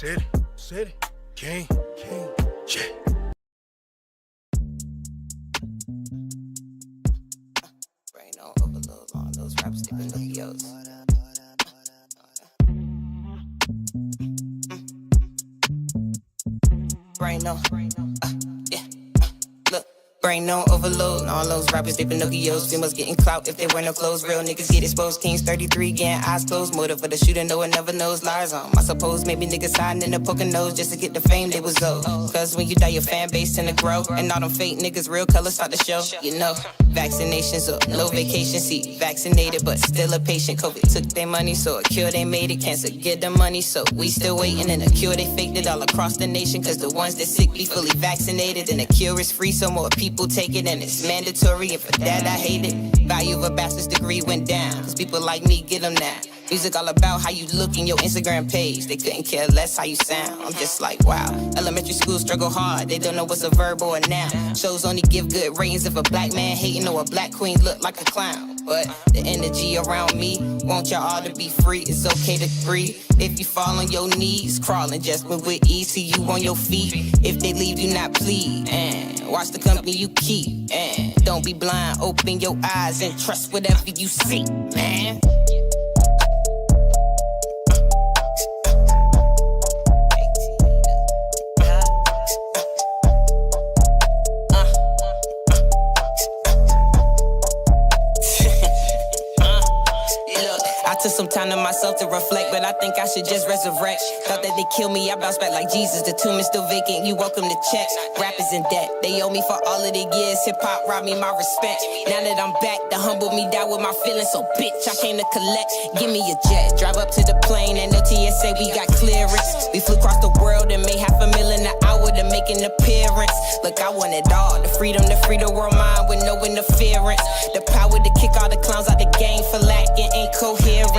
City, King, yeah. Brain on overload on those raps, dipping the POs. Brain on, yeah. Look, brain on overload. All those rappers, they Pinocchios. Females getting clout if they wear no clothes. Real niggas get exposed. Kings 33, getting eyes closed. Motive for the shooter, no one never knows. Lies on. I suppose maybe niggas hiding in the poking nose just to get the fame they was owed. Cause when you die, your fan base tend to grow. And all them fake niggas, real colors start to show. You know, vaccinations or no vacation. See, vaccinated, but still a patient. COVID took their money, so a cure they made it. Cancer get the money, so we still waiting. And a cure they faked it all across the nation. Cause the ones that sick be fully vaccinated. And the cure is free, so more people take it. And it's mandatory, and for that I hate it. Value of a bachelor's degree went down. Cause people like me get them now. Music all about how you look in your Instagram page. They couldn't care less how you sound. I'm just like, wow. Elementary school struggle hard. They don't know what's a verb or a noun. Shows only give good ratings if a black man hating or a black queen look like a clown. But the energy around me, want y'all all to be free. It's okay to breathe. If you fall on your knees, crawling just move with ease. See you on your feet. If they leave, do not plead. And watch the company you keep. And don't be blind, open your eyes and trust whatever you see, man. Took some time to myself to reflect, but I think I should just resurrect. Thought that they kill me, I bounce back like Jesus. The tomb is still vacant, you welcome to check. Rappers in debt, they owe me for all of the years. Hip-hop robbed me my respect. Now that I'm back, to humble me down with my feelings. So bitch, I came to collect. Give me a jet, drive up to the plane, and no TSA, we got clearance. We flew across the world and made $500,000 an hour to make an appearance. Look, I want it all, the freedom to free the world mind with no interference. The power to kick all the clowns out the game for lacking incoherence.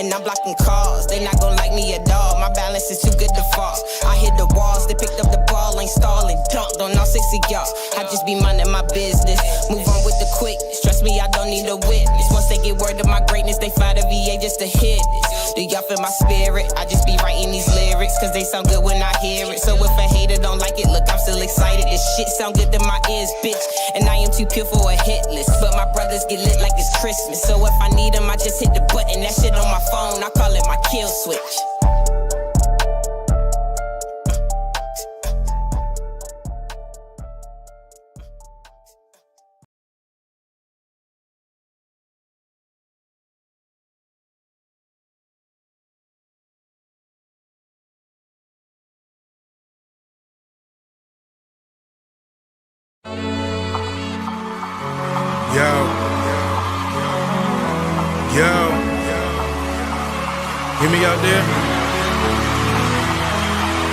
And I'm blocking calls, they not gon' like me at all. My balance is too good to fall. I hit the walls, they picked up the ball, ain't stalling. Dunked on all 6 of y'all. I just be minding my business. Move on with the quickness. Trust me, I don't need a witness. Once they get word of my greatness, they fly to VA just to hit this. Do y'all feel my spirit? I just be writing these lyrics, cause they sound good when I hear it. So if a hater don't like it, look, I'm still excited. This shit sound good to my ears, bitch. And I am too pure for a hit list. But my brothers get lit like it's Christmas. So if I need them, I just hit the button. That shit on my phone, I call it my kill switch. Yo, hear me out there?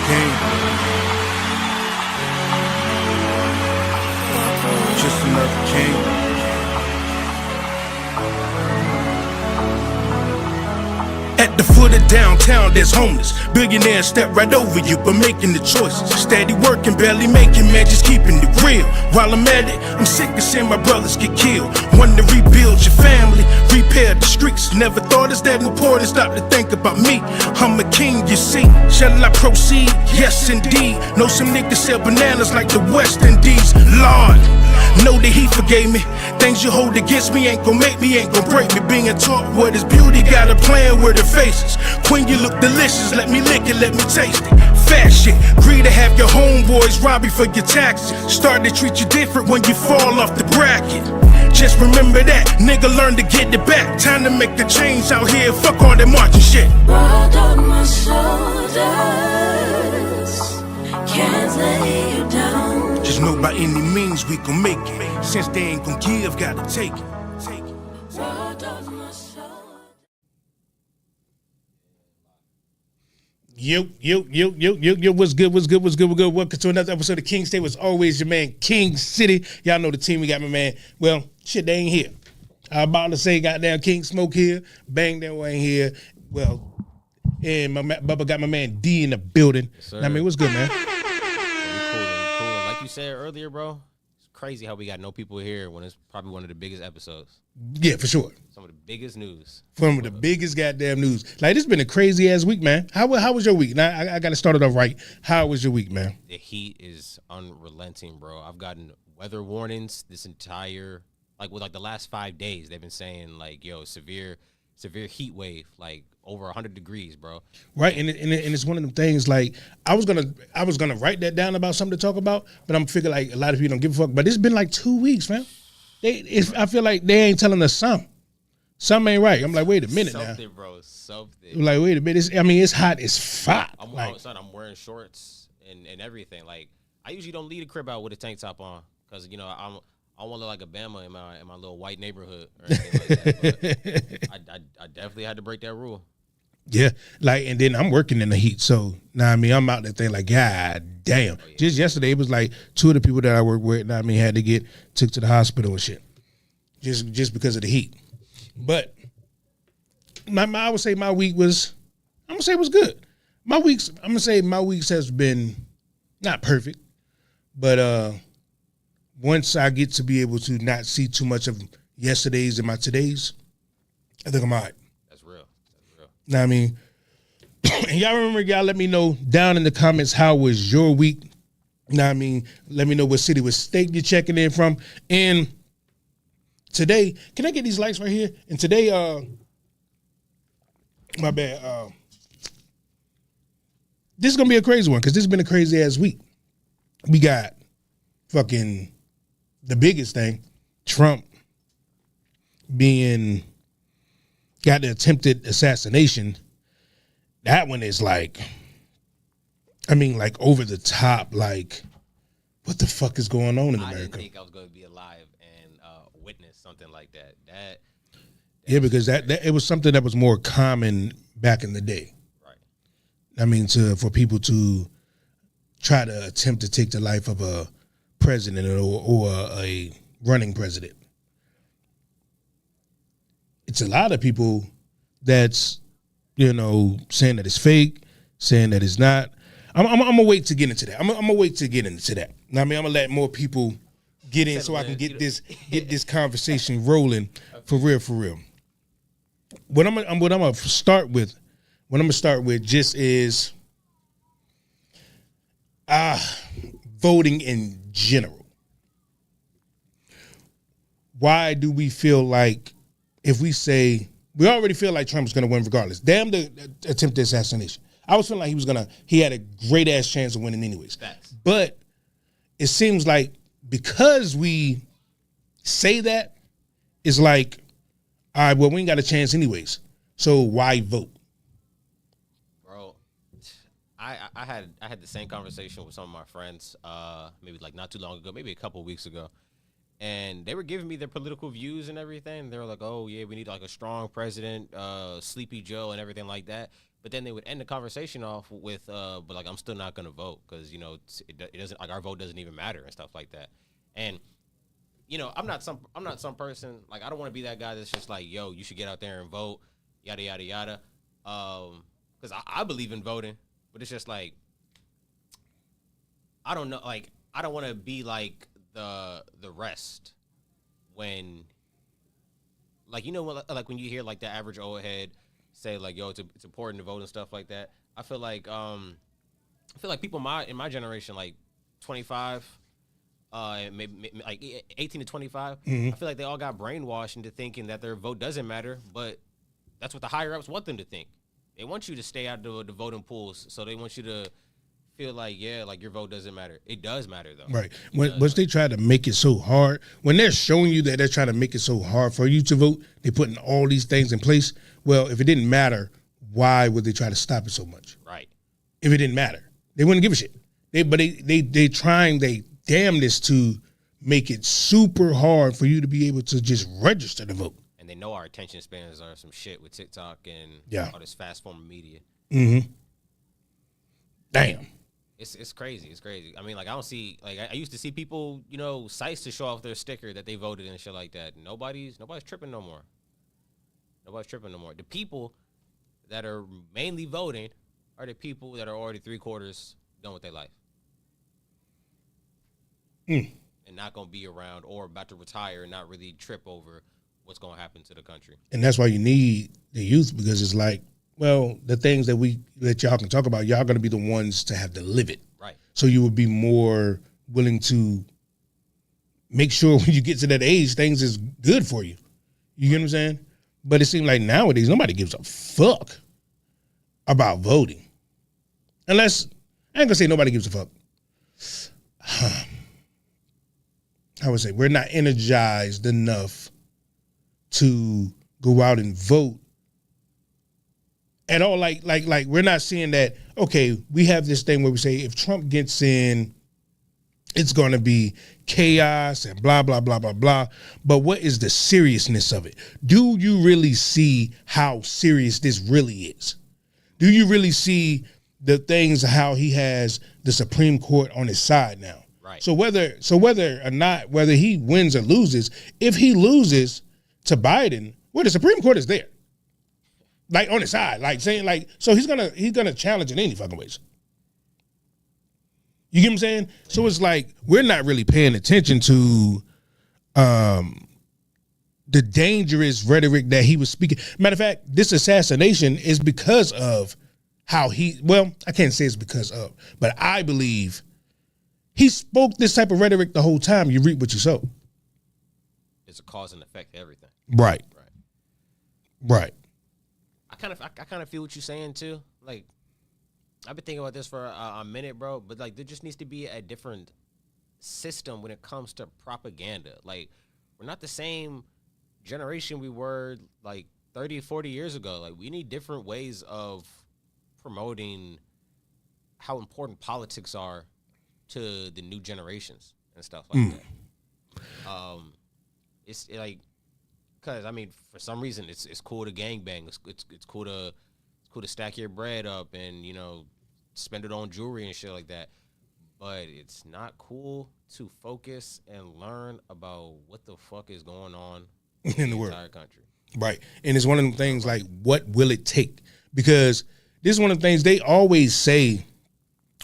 King. Just another king. At the foot of downtown, there's homeless. Billionaires step right over you, but making the choices. Steady working, barely making, man, just keeping it real. While I'm at it, I'm sick of seeing my brothers get killed. Want to rebuild your family, repair the streets. Never thought it's that important, stop to think about me. I'm a king, you see. Shall I proceed? Yes, indeed. Know some niggas sell bananas like the West Indies. Lord, know that he forgave me. Things you hold against me ain't gon' make me, ain't gon' break me. Being taught what is beauty, got a plan where the faces. Queen, you look delicious, let me lick it, let me taste it. Fast shit, greed to have your homeboys rob you for your taxes. Start to treat you different when you fall off the bracket. Just remember that, nigga, learn to get it back. Time to make the change out here, fuck all that marching shit. World on my shoulders, can't lay you down. Just know by any means we gon' make it. Since they ain't gon' give, gotta take it. World on my shoulders. Yo, what's good? Welcome to another episode of King State. As always, your man, King City. Y'all know the team. We got my man. Well, shit, they ain't here. I about to say, goddamn, King Smoke here. Bang, they ain't here. Well, and my Bubba got my man D in the building. Yes, I mean, what's good, man? Cool. Like you said earlier, bro, crazy how we got no people here when it's probably one of the biggest episodes. Yeah, for sure. Some of the biggest news. Some of the biggest goddamn news. Like, it's been a crazy ass week, man. How was your week? Now, I got to start it off right. How was your week, man? The heat is unrelenting, bro. I've gotten weather warnings this entire, like, with, like, the last 5 days. They've been saying, like, yo, severe heat wave, like, over 100 degrees, bro. Right, and it's one of them things. Like, I was gonna write that down about something to talk about, but I'm figuring like a lot of people don't give a fuck. But it's been like 2 weeks, man. I feel like they ain't telling us something. Something ain't right. I'm like, wait a minute Something, now. bro, something. I'm like, wait a minute. It's hot as fuck. I'm Like, outside. I'm wearing shorts and everything. Like, I usually don't leave the crib out with a tank top on because, you know, I don't want to look like a Bama in my little white neighborhood or anything like that. But I definitely had to break that rule. yeah, like, and then I'm working in the heat, so now I mean I'm out there thinking like, God damn. Just yesterday, it was like 2 of the people that I work with, now I mean, had to get took to the hospital and shit, just because of the heat. But I would say my week was, I'm gonna say it was good. I'm gonna say my weeks has been not perfect, but once I get to be able to not see too much of yesterday's and my today's, I think I'm all right. That's real. Know what I mean? And y'all remember, y'all let me know down in the comments how was your week. Know what I mean? Let me know what city, what state you're checking in from. And today, can I get these lights right here? And today, my bad. This is gonna be a crazy one because this has been a crazy ass week. We got fucking the biggest thing, Trump got the attempted assassination. That one is like, I mean, like over the top. Like, what the fuck is going on in I didn't America? think I was going to be alive and witness something like that. Yeah, because that it was something that was more common back in the day. Right. I mean, for people to try to attempt to take the life of a president or a running president. It's a lot of people that's, you know, saying that it's fake, saying that it's not. I'm gonna wait to get into that. I'm gonna wait to get into that. I mean, I'm gonna let more people get in so I can get this conversation rolling for real. What I'm gonna start with just is voting in general. Why do we feel like, if we say, we already feel like Trump's going to win regardless. Damn the attempted assassination. I was feeling like he had a great ass chance of winning anyways. Facts. But it seems like because we say that, it's like, all right, well, we ain't got a chance anyways. So why vote? Bro, I had the same conversation with some of my friends, maybe like not too long ago, maybe a couple of weeks ago. And they were giving me their political views and everything. They were like, oh, yeah, we need like a strong president, Sleepy Joe and everything like that. But then they would end the conversation off with, but like, I'm still not going to vote because, you know, it doesn't, like, our vote doesn't even matter and stuff like that. And, you know, I'm not some person, like, I don't want to be that guy that's just like, yo, you should get out there and vote, yada, yada, yada. Because I believe in voting, but it's just like, I don't know, like, I don't want to be like the rest when, like, you know, like when you hear like the average old head say like, yo, it's important to vote and stuff like that. I feel like people in my generation, like 25, maybe like 18 to 25, I feel like they all got brainwashed into thinking that their vote doesn't matter, but that's what the higher ups want them to think. They want you to stay out of the voting pools, so they want you to feel like, yeah, like your vote doesn't matter. It does matter though. Right. Once they try to make it so hard, when they're showing you that they're trying to make it so hard for you to vote, they're putting all these things in place. Well, if it didn't matter, why would they try to stop it so much? Right. If it didn't matter, they wouldn't give a shit. They trying they damnedest to make it super hard for you to be able to just register to vote. And they know our attention spans are some shit with TikTok and all this fast form of media. Mm-hmm. Damn. It's crazy. It's crazy. I mean, like, I don't see, like, I used to see people, you know, sites to show off their sticker that they voted and shit like that. Nobody's tripping no more. Nobody's tripping no more. The people that are mainly voting are the people that are already 3/4 done with their life. And not going to be around or about to retire and not really trip over what's going to happen to the country. And that's why you need the youth, because it's like, well, the things that y'all can talk about, y'all going to be the ones to have to live it. Right. So you would be more willing to make sure when you get to that age, things is good for you. You get what I'm saying? But it seems like nowadays nobody gives a fuck about voting. Unless, I ain't gonna say nobody gives a fuck. I would say we're not energized enough to go out and vote at all. Like we're not seeing that, okay, we have this thing where we say if Trump gets in, it's going to be chaos and blah, blah, blah, blah, blah. But what is the seriousness of it? Do you really see how serious this really is? Do you really see the things, how he has the Supreme Court on his side now? Right. So whether or not, whether he wins or loses, if he loses to Biden, well, the Supreme Court is there. Like on his side, like saying like, so he's gonna challenge in any fucking ways. You get what I'm saying? So it's like we're not really paying attention to the dangerous rhetoric that he was speaking. Matter of fact, this assassination is because of how I can't say it's because of, but I believe he spoke this type of rhetoric the whole time. You reap what you sow. It's a cause and effect to everything. Right. I kind of feel what you're saying too. Like, I've been thinking about this for a minute, bro. But like, there just needs to be a different system when it comes to propaganda. Like, we're not the same generation we were like 30, 40 years ago. Like, we need different ways of promoting how important politics are to the new generations and stuff like that. It's like, cause I mean, for some reason, it's cool to gangbang. It's cool to stack your bread up and, you know, spend it on jewelry and shit like that. But it's not cool to focus and learn about what the fuck is going on In the world. entire country. Right. And it's one of them things like, what will it take? Because this is one of the things they always say,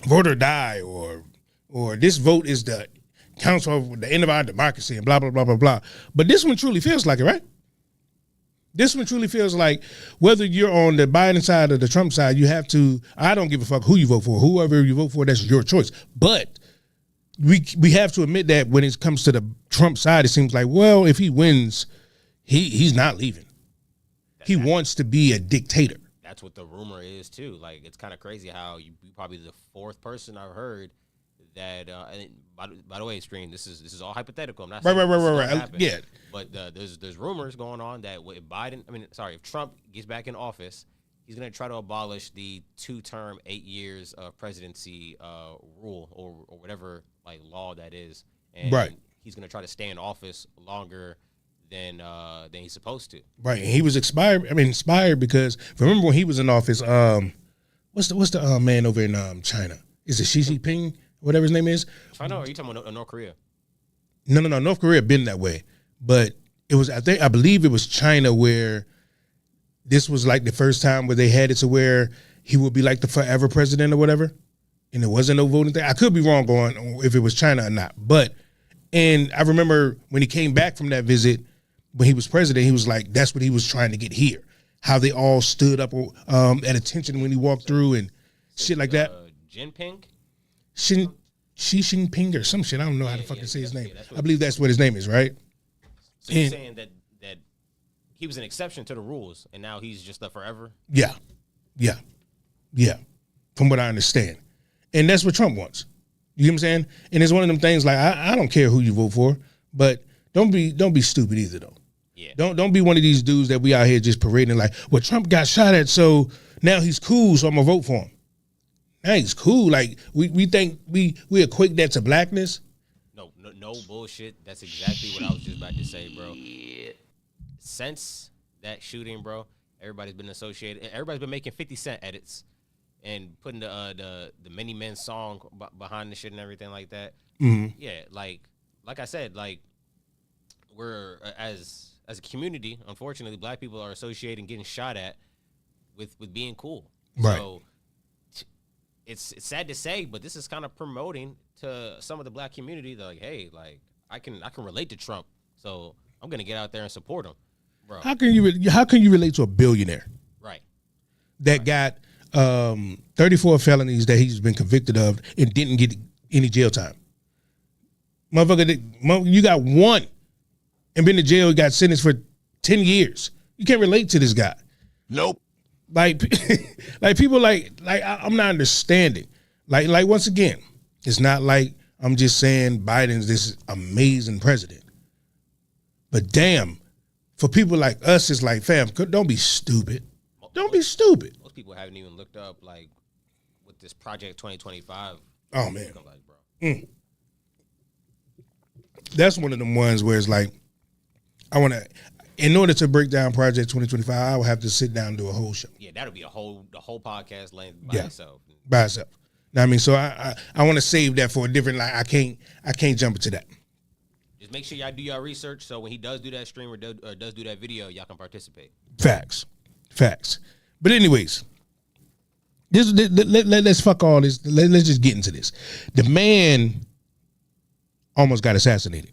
vote or die, or this vote is the council of the end of our democracy and blah, blah, blah, blah, blah. But this one truly feels like it, right? This one truly feels like whether you're on the Biden side or the Trump side, you have to, I don't give a fuck who you vote for. Whoever you vote for, that's your choice. But we have to admit that when it comes to the Trump side, it seems like, well, if he wins, he's not leaving. He wants to be a dictator. That's what the rumor is too. Like, it's kind of crazy how you probably the fourth person I've heard that. And by the way, Stream, this is all hypothetical. I'm not saying this is gonna happen. Yeah. But there's rumors going on that if Trump gets back in office, he's gonna try to abolish the 2-term, 8 years of presidency rule or whatever like law that is, and he's gonna try to stay in office longer than he's supposed to. Right. And he was inspired because remember when he was in office, what's the man over in China? Is it Xi Jinping? Whatever his name is. China, or are you talking about North Korea? No. North Korea been that way, but it was I believe it was China where this was like the first time where they had it to where he would be like the forever president or whatever, and there wasn't no voting thing. I could be wrong on if it was China or not, and I remember when he came back from that visit when he was president, he was like that's what he was trying to get here. How they all stood up at attention when he walked through and shit like that. Jinping. Xi Jinping or some shit. I don't know how to fucking say his name. I believe that's what his name is, right? So you're saying that he was an exception to the rules, and now he's just a forever? Yeah. From what I understand. And that's what Trump wants. You know what I'm saying? And it's one of them things like I don't care who you vote for, but don't be stupid either though. Yeah. Don't be one of these dudes that we out here just parading like, well, Trump got shot at, so now he's cool, so I'm gonna vote for him. Now he's cool. Like we think we equate that to blackness. No bullshit. That's exactly what I was just about to say, bro. Since that shooting, bro, everybody's been associated. Everybody's been making 50 Cent edits and putting the Many Men song behind the shit and everything like that. Mm-hmm. Yeah, like I said, like we're as a community, unfortunately, black people are associating getting shot at with being cool. Right. So it's sad to say, but this is kind of promoting to some of the black community that like, hey, like I can relate to Trump, so I'm gonna get out there and support him, bro. How can you relate to a billionaire Right. that got 34 felonies that he's been convicted of and didn't get any jail time? Motherfucker, you got one and been to jail, got sentenced for 10 years. You can't relate to this guy. Nope. Like, like people I'm not understanding. Like once again, it's not like I'm just saying Biden's this amazing president. But damn, for people like us, it's like, fam, don't be stupid. Don't be stupid. Most people haven't even looked up like with this Project 2025. Oh man, Like, bro. That's one of them ones where it's like, I want to, in order to break down Project 2025, I would have to sit down and do a whole show. Yeah, that'll be the whole podcast length by itself. By itself. Now, I mean, so I want to save that for a different. Like, I can't jump into that. Just make sure y'all do your research so when he does do that stream or does do that video, y'all can participate. Facts. But anyways, let's fuck all this. Let's just get into this. The man almost got assassinated.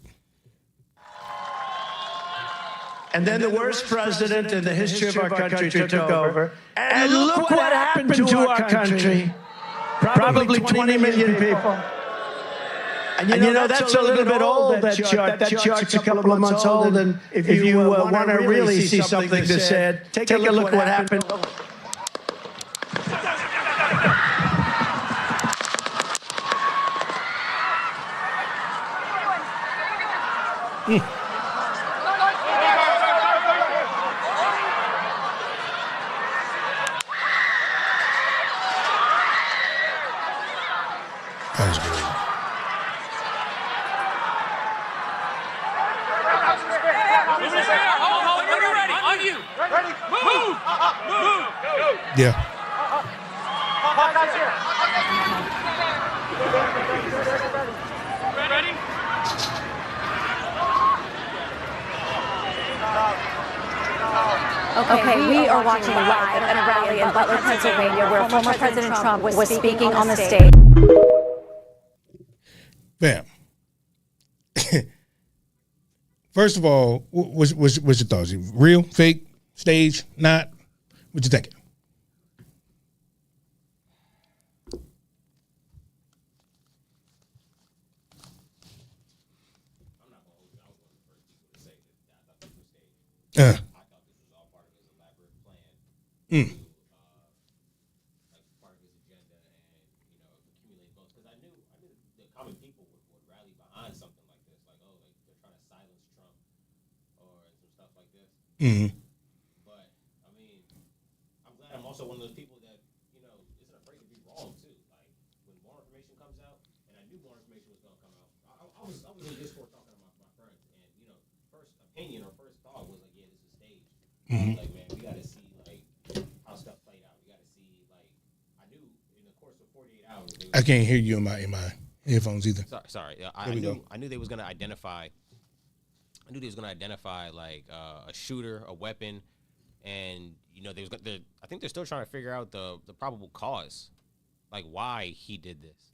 And then the worst president in the history of our country took over. And look what happened to our country. Probably 20 million people. And you know, that's a little bit old, that chart. That chart's a couple of months old. And if you want to really see something to say, take a look what happened. That was good. Yeah. Okay, we are watching live at a rally in Butler, Pennsylvania, where former President Trump was speaking on the stage. Bam. First of all, what's your thoughts? Real, fake, stage, not? What you thinking? Mm-hmm. But I mean, I'm glad I'm also one of those people that isn't afraid to be wrong too. Like when more information comes out, and I knew more information was going to come out. I was in Discord talking to my friends, and first opinion or first thought was like, yeah, this is staged. Like, man, we got to see like how stuff played out. We got to see like I knew in the course of 48 hours. I can't hear you in my headphones either. Sorry. I knew they was going to identify. I knew they was going to identify like a shooter, a weapon, and I think they're still trying to figure out the probable cause, like why he did this.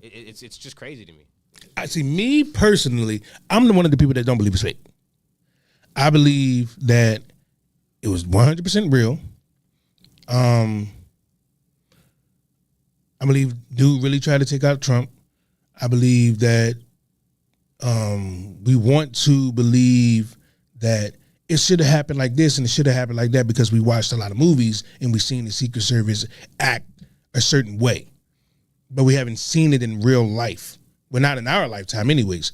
It's just crazy to me. I see. Me personally, I'm one of the people that don't believe it's fake. I believe that it was 100% real. I believe dude really tried to take out Trump. I believe that we want to believe that it should have happened like this and it should have happened like that because we watched a lot of movies and we've seen the Secret Service act a certain way. But we haven't seen it in real life. Well, not in our lifetime anyways.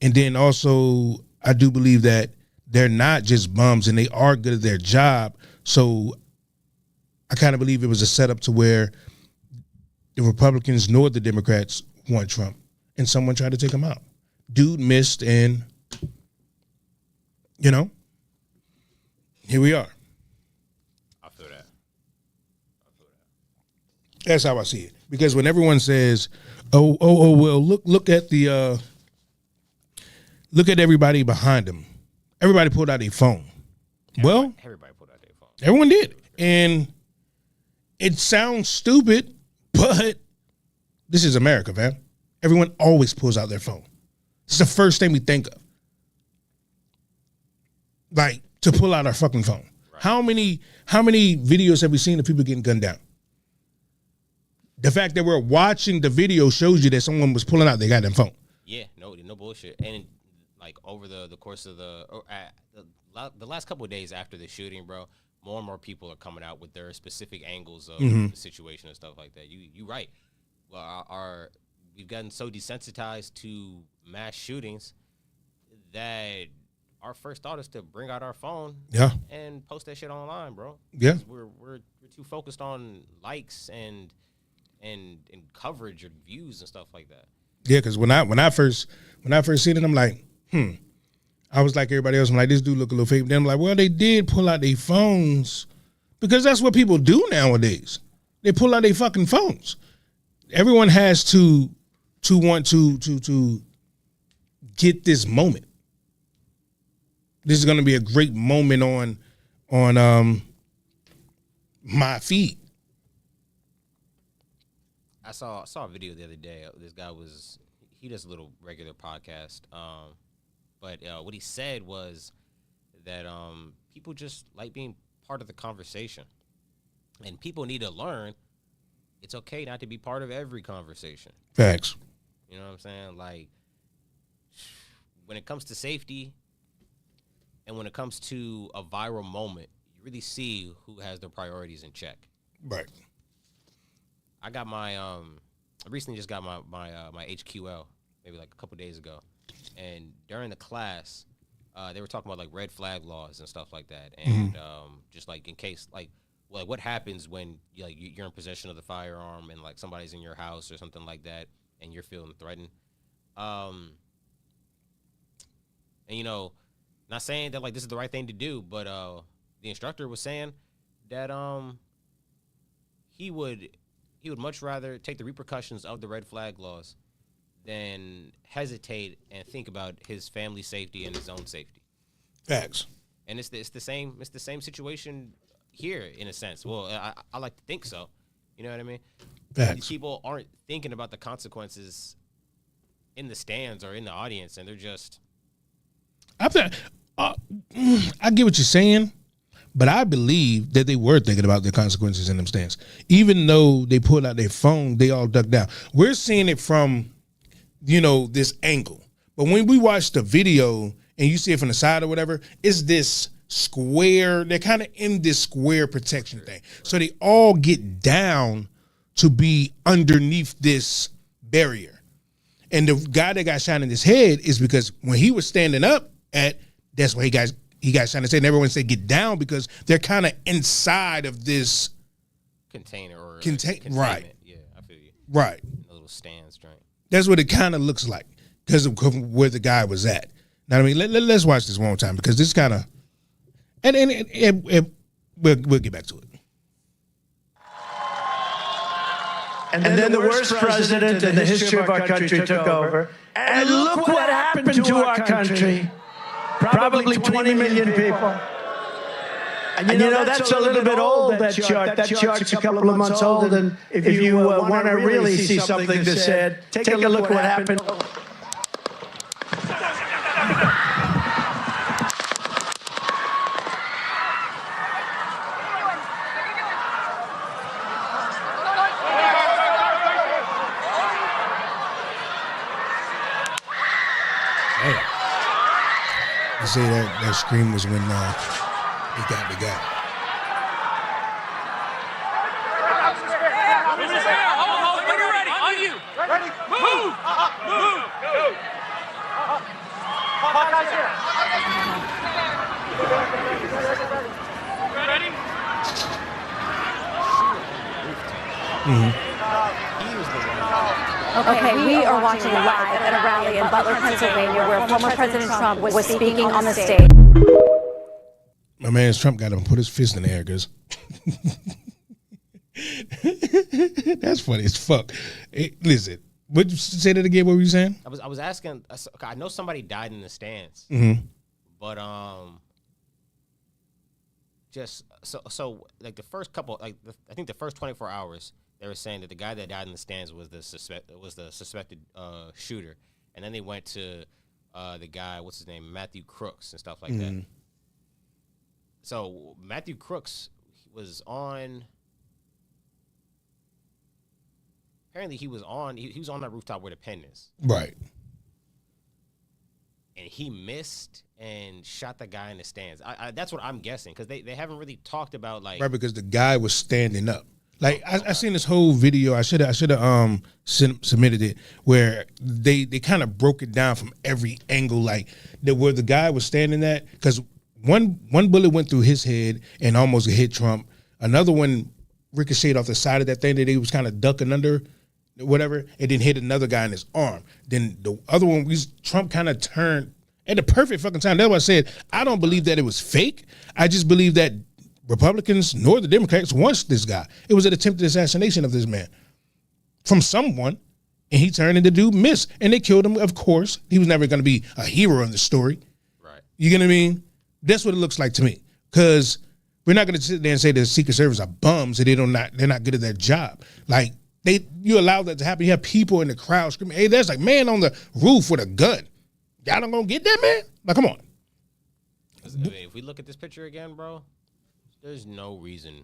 And then also, I do believe that they're not just bums and they are good at their job. So I kind of believe it was a setup to where the Republicans nor the Democrats want Trump, and someone tried to take him out. Dude missed, and here we are. I feel that. That's how I see it. Because when everyone says, "Oh, well, look at the look at everybody behind him," everybody pulled out their phone. Everybody pulled out their phone. Everyone did, and it sounds stupid, but This is America, man. Everyone always pulls out their phone. It's the first thing we think of. Like, to pull out our fucking phone. Right. How many videos have we seen of people getting gunned down? The fact that we're watching the video shows you that someone was pulling out their goddamn phone. Yeah, no bullshit. And like over the course of the last couple of days after the shooting, bro, more and more people are coming out with their specific angles of the situation and stuff like that. You right. Well, we've gotten so desensitized to mass shootings that our first thought is to bring out our phone, and post that shit online, bro. Yeah, we're too focused on likes and coverage or views and stuff like that. Yeah, because when I first seen it, I'm like, I was like everybody else. I'm like, this dude look a little fake. Then I'm like, well, they did pull out their phones because that's what people do nowadays. They pull out their fucking phones. Everyone has to want to get this moment. This is going to be a great moment on my feed. I saw a video the other day. This guy he does a little regular podcast. But what he said was that people just like being part of the conversation. And people need to learn it's okay not to be part of every conversation. Facts. You know what I'm saying? Like, when it comes to safety and when it comes to a viral moment, you really see who has their priorities in check. Right. I got my I recently just got my HQL maybe like a couple days ago, and during the class, they were talking about like red flag laws and stuff like that, and just like in case like what happens when you're in possession of the firearm and like somebody's in your house or something like that, and you're feeling threatened, and not saying that like this is the right thing to do, but the instructor was saying that he would much rather take the repercussions of the red flag laws than hesitate and think about his family's safety and his own safety. Facts. And it's the same situation here in a sense. Well, I like to think so. You know what I mean? Facts. These people aren't thinking about the consequences in the stands or in the audience, and they're just. I get what you're saying. But I believe that they were thinking about the consequences in them stands. Even though they pulled out their phone, they all ducked down. We're seeing it from, this angle. But when we watch the video and you see it from the side or whatever, it's this square. They're kind of in this square protection thing. So they all get down to be underneath this barrier. And the guy that got shot in his head is because when he was standing up that's why he got shot in his head, and everyone said get down because they're kind of inside of this container or right. Yeah, I feel you. Right. A little stands joint. That's what it kind of looks like because of where the guy was at. Now, I mean, let's watch this one more time because this kind of, and we'll get back to it. And then the worst president in the history of our country took over. And look what happened to our country. Probably 20 million people. And that's a little bit old, that chart. That chart's a couple of months old. And if you want to really see something that's said, take a look what happened. You say that scream was when they got the guy. When you're ready, on you. Ready? Move! Move! Go! Ready? Okay, we are watching live at a rally in Butler, Pennsylvania, where former President Trump was speaking on the stage. My man Trump got him put his fist in the air, cause that's funny as fuck. Hey, listen, what you say that again? What were you saying? I was asking. I know somebody died in the stands, but just so like the first couple, I think the first 24 hours, they were saying that the guy that died in the stands was the suspected shooter, and then they went to the guy, what's his name, Matthew Crooks and stuff like that. So Matthew Crooks was on. Apparently, he was on that rooftop where the pen is, Right. and he missed and shot the guy in the stands. That's what I'm guessing, because they haven't really talked about like. Right, because the guy was standing up. Like I seen this whole video. I should have submitted it, where they kind of broke it down from every angle, like where the guy was standing at, because one bullet went through his head and almost hit Trump. Another one ricocheted off the side of that thing that he was kind of ducking under, whatever, and then hit another guy in his arm. Then the other one, Trump kind of turned at the perfect fucking time. That's why I said I don't believe that it was fake. I just believe that Republicans nor the Democrats wants this guy. It was an attempted assassination of this man from someone, and he turned, and the dude missed, and they killed him. Of course, he was never going to be a hero in the story. Right. You get what I mean? That's what it looks like to me. Because we're not going to sit there and say the Secret Service are bums and they're not good at their job. Like you allow that to happen. You have people in the crowd screaming, "Hey, there's like man on the roof with a gun. Y'all don't gonna get that man? Like, come on." I mean, if we look at this picture again, bro, there's no reason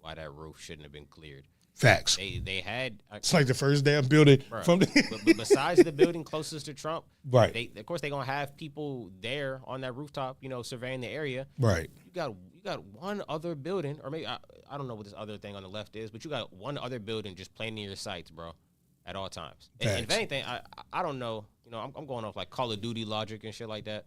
why that roof shouldn't have been cleared. Facts. They had. It's like the first damn building Bro, from the but besides the building closest to Trump, right. Of course, they're gonna have people there on that rooftop, surveying the area. Right. You got one other building, or maybe I don't know what this other thing on the left is, but you got one other building just playing near your sights, bro, at all times. And if anything, I don't know. I'm going off like Call of Duty logic and shit like that.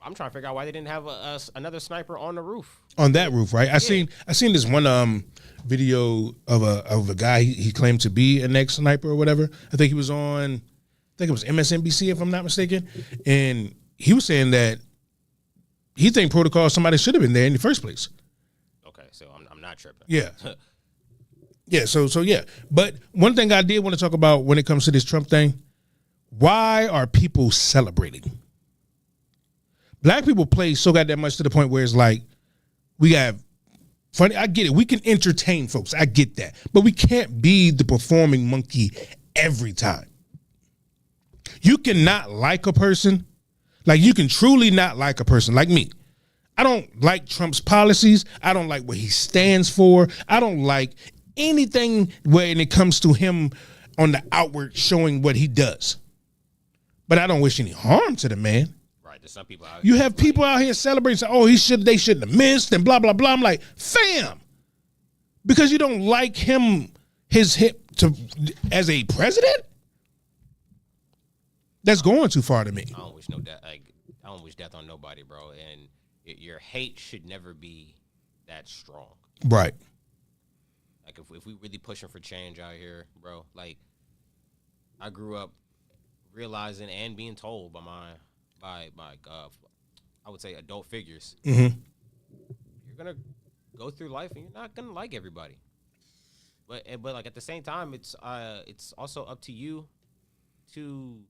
I'm trying to figure out why they didn't have another sniper on the roof. On that roof, right? I seen this one video of a guy he claimed to be an ex-sniper or whatever. I think he was on, I think it was MSNBC if I'm not mistaken, and he was saying that he think protocol somebody should have been there in the first place. Okay, so I'm not tripping. Yeah. Yeah, so yeah. But one thing I did want to talk about when it comes to this Trump thing, why are people celebrating? Black people play so goddamn much to the point where it's like, we have funny. I get it. We can entertain folks. I get that. But we can't be the performing monkey every time. You cannot like a person. Like, you can truly not like a person like me. I don't like Trump's policies. I don't like what he stands for. I don't like anything when it comes to him on the outward showing what he does. But I don't wish any harm to the man. There's some people out You here have people out here celebrating, saying, "Oh, they shouldn't have missed," and blah blah blah. I'm like, fam, because you don't like him, his hip as a president. That's going too far to me. I don't wish no death. Like, I don't wish death on nobody, bro. And your hate should never be that strong. Right. Like, if we really pushing for change out here, bro. Like, I grew up realizing and being told by I would say adult figures. Mm-hmm. You're gonna go through life and you're not gonna like everybody. But like at the same time, it's also up to you to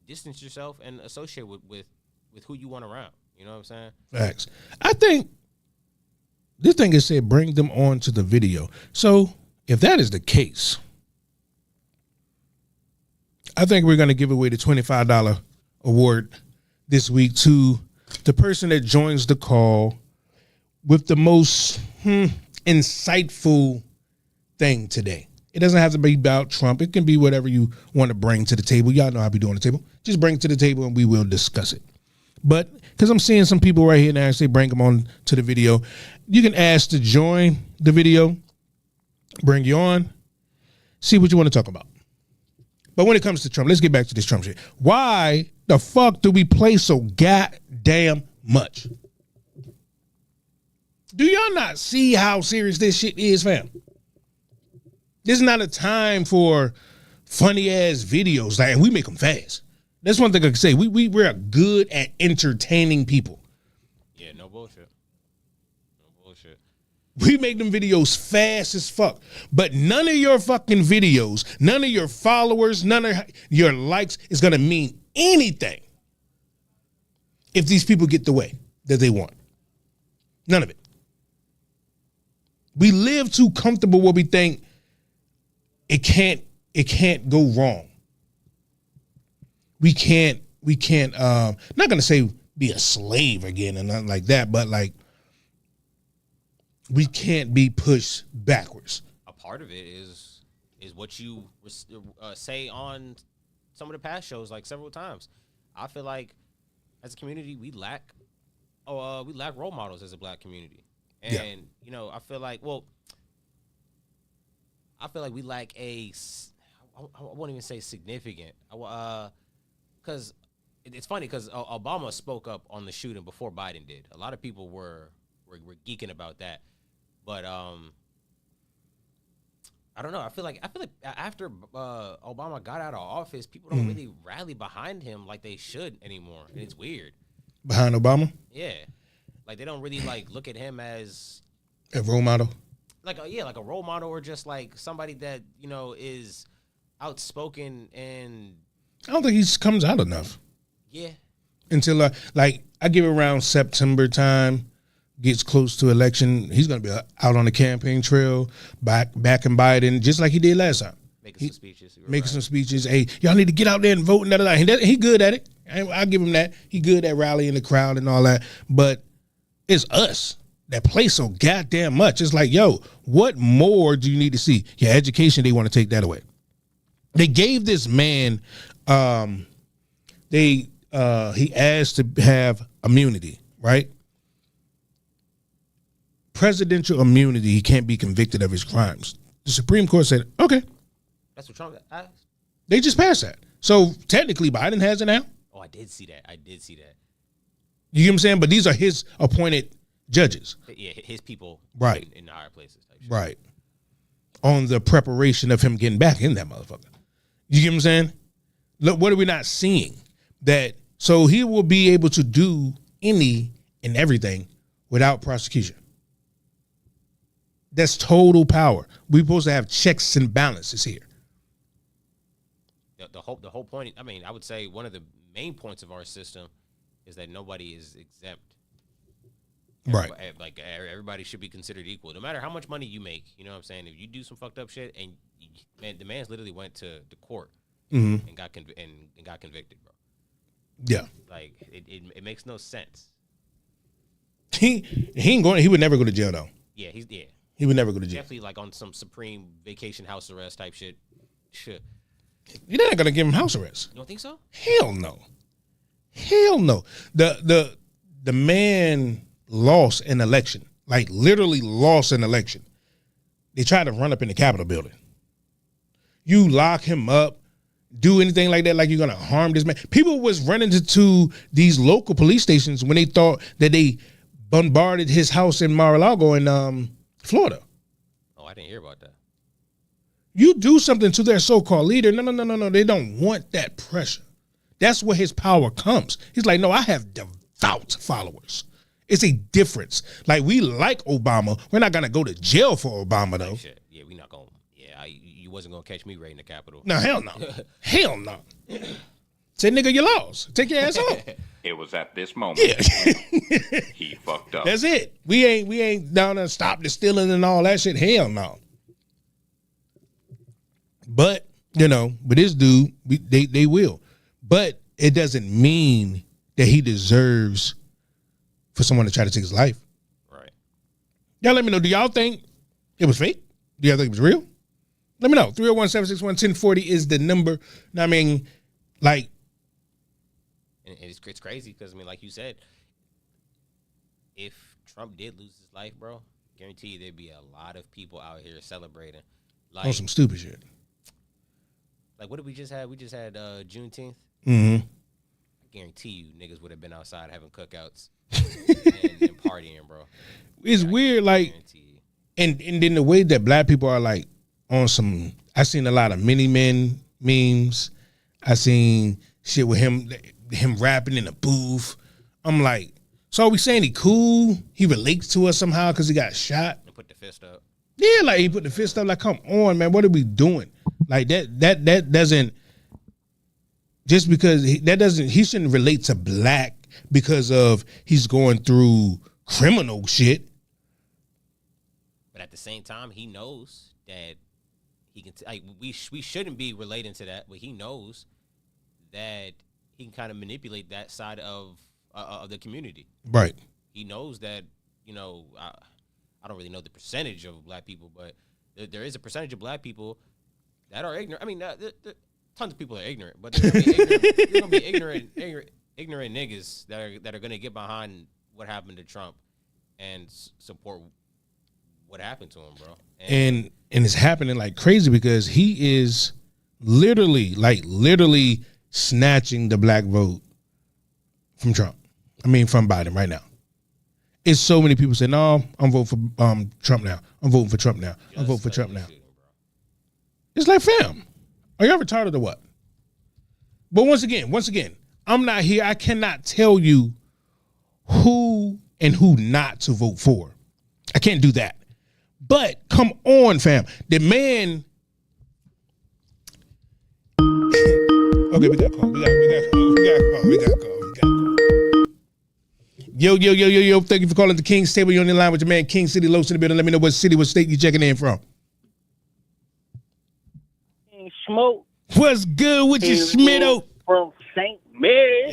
distance yourself and associate with who you want around. You know what I'm saying? Facts. I think this thing is said bring them on to the video. So if that is the case, I think we're going to give away the $25 award this week to the person that joins the call with the most insightful thing today. It doesn't have to be about Trump. It can be whatever you want to bring to the table. Y'all know how we do on the table. Just bring it to the table and we will discuss it. But because I'm seeing some people right here now and say bring them on to the video, you can ask to join the video, bring you on, see what you want to talk about. But when it comes to Trump, let's get back to this Trump shit. Why the fuck do we play so goddamn much? Do y'all not see how serious this shit is, fam? This is not a time for funny ass videos. Like, and we make them fast. That's one thing I can say. We're good at entertaining people. Yeah, no bullshit. No bullshit. We make them videos fast as fuck. But none of your fucking videos, none of your followers, none of your likes is going to mean anything if these people get the way that they want. None of it. We live too comfortable where we think it can't go wrong. We can't not gonna say be a slave again and nothing like that, but like we can't be pushed backwards. A part of it is what you say on some of the past shows, like several times. I feel like as a community we lack role models as a black community, and you know I feel like we lack I won't even say significant, because it's funny because Obama spoke up on the shooting before Biden did. A lot of people were geeking about that, but I don't know. I feel like after Obama got out of office, people don't really rally behind him like they should anymore, and it's weird. Behind Obama? Yeah, like they don't really like look at him as a role model. Like a role model, or just like somebody that you know is outspoken. And I don't think he comes out enough. Yeah. Until I give it around September time, gets close to election, he's gonna be out on the campaign trail, backing Biden, just like he did last time. Making some speeches. Some speeches. Hey, y'all need to get out there and vote and da. He good at it. I'll give him that. He good at rallying the crowd and all that. But it's us that play so goddamn much. It's like, yo, what more do you need to see? Your education, they want to take that away. They gave this man, he asked to have immunity, right? Presidential immunity, he can't be convicted of his crimes. The Supreme Court said, okay. That's what Trump asked. They just passed that. So technically Biden has it now. Oh, I did see that. You get what I'm saying? But these are his appointed judges. Yeah, his people right. in the higher places. Type shit. Right. On the preparation of him getting back in that motherfucker. You get what I'm saying? Look, what are we not seeing? So he will be able to do any and everything without prosecution. That's total power. We're supposed to have checks and balances here. The whole point, I mean, I would say one of the main points of our system is that nobody is exempt. Right. Like everybody should be considered equal, no matter how much money you make. You know what I'm saying? If you do some fucked up shit, and the man's literally went to court and got convicted, bro. Yeah. Like it makes no sense. He ain't going. He would never go to jail though. Yeah, He would never go to jail. Definitely like on some supreme vacation house arrest type shit. Shit. You're not gonna give him house arrest. You don't think so? Hell no. The man lost an election. Like literally lost an election. They tried to run up in the Capitol building. You lock him up, do anything like that, like you're gonna harm this man. People was running to these local police stations when they thought that they bombarded his house in Mar-a-Lago in Florida. Oh, I didn't hear about that. You do something to their so-called leader. No. They don't want that pressure. That's where his power comes. He's like, no, I have devout followers. It's a difference. Like, we like Obama. We're not going to go to jail for Obama, though. Shit. Yeah, we not going to. Yeah, you wasn't going to catch me raiding the Capitol. No, hell no. Hell no. Say, nigga, you lost. Take your ass home. It was at this moment. Yeah. He fucked up. That's it. We ain't down there stop the stealing and all that shit. Hell no. But, with this dude, they will. But it doesn't mean that he deserves for someone to try to take his life. Right. Y'all let me know. Do y'all think it was fake? Do y'all think it was real? Let me know. 301-761-1040 is the number. I mean, like. And it's crazy because, like you said, if Trump did lose his life, bro, guarantee you there'd be a lot of people out here celebrating. Like, on some stupid shit. Like, what did we just had? We just had Juneteenth. Mm-hmm. I guarantee you niggas would have been outside having cookouts and partying, bro. It's weird, like, and then the way that black people are, like, on some, I seen a lot of mini men memes. I seen shit with him rapping in a booth. I'm like, so are we saying he cool? He relates to us somehow because he got shot? And put the fist up. Yeah, like, he put the fist up. Like, come on, man. What are we doing? Like, that doesn't, just because he shouldn't relate to black because of he's going through criminal shit. But at the same time, he knows that he can. We shouldn't be relating to that, but he knows that he can kind of manipulate that side of the community. Right. He knows that, you know, I don't really know the percentage of black people, but there is a percentage of black people that are ignorant. I mean, tons of people are ignorant, but there's gonna be ignorant niggas that are gonna get behind what happened to Trump and support what happened to him, bro. And it's happening like crazy because he is literally snatching the black vote from Trump. I mean, from Biden right now. It's so many people saying, no, I'm voting for Trump now. I'm voting for Trump now. I'm voting for Trump now. It's like, fam, are y'all retarded or what? But once again, I'm not here. I cannot tell you who and who not to vote for. I can't do that. But come on, fam. The man. Okay, we got call. We got call. Yo. Thank you for calling the King's Table. You're on the line with your man, King City, Los in the building. Let me know what city, what state you checking in from. Smoke. What's good with you, Schmitto? From St. Mary.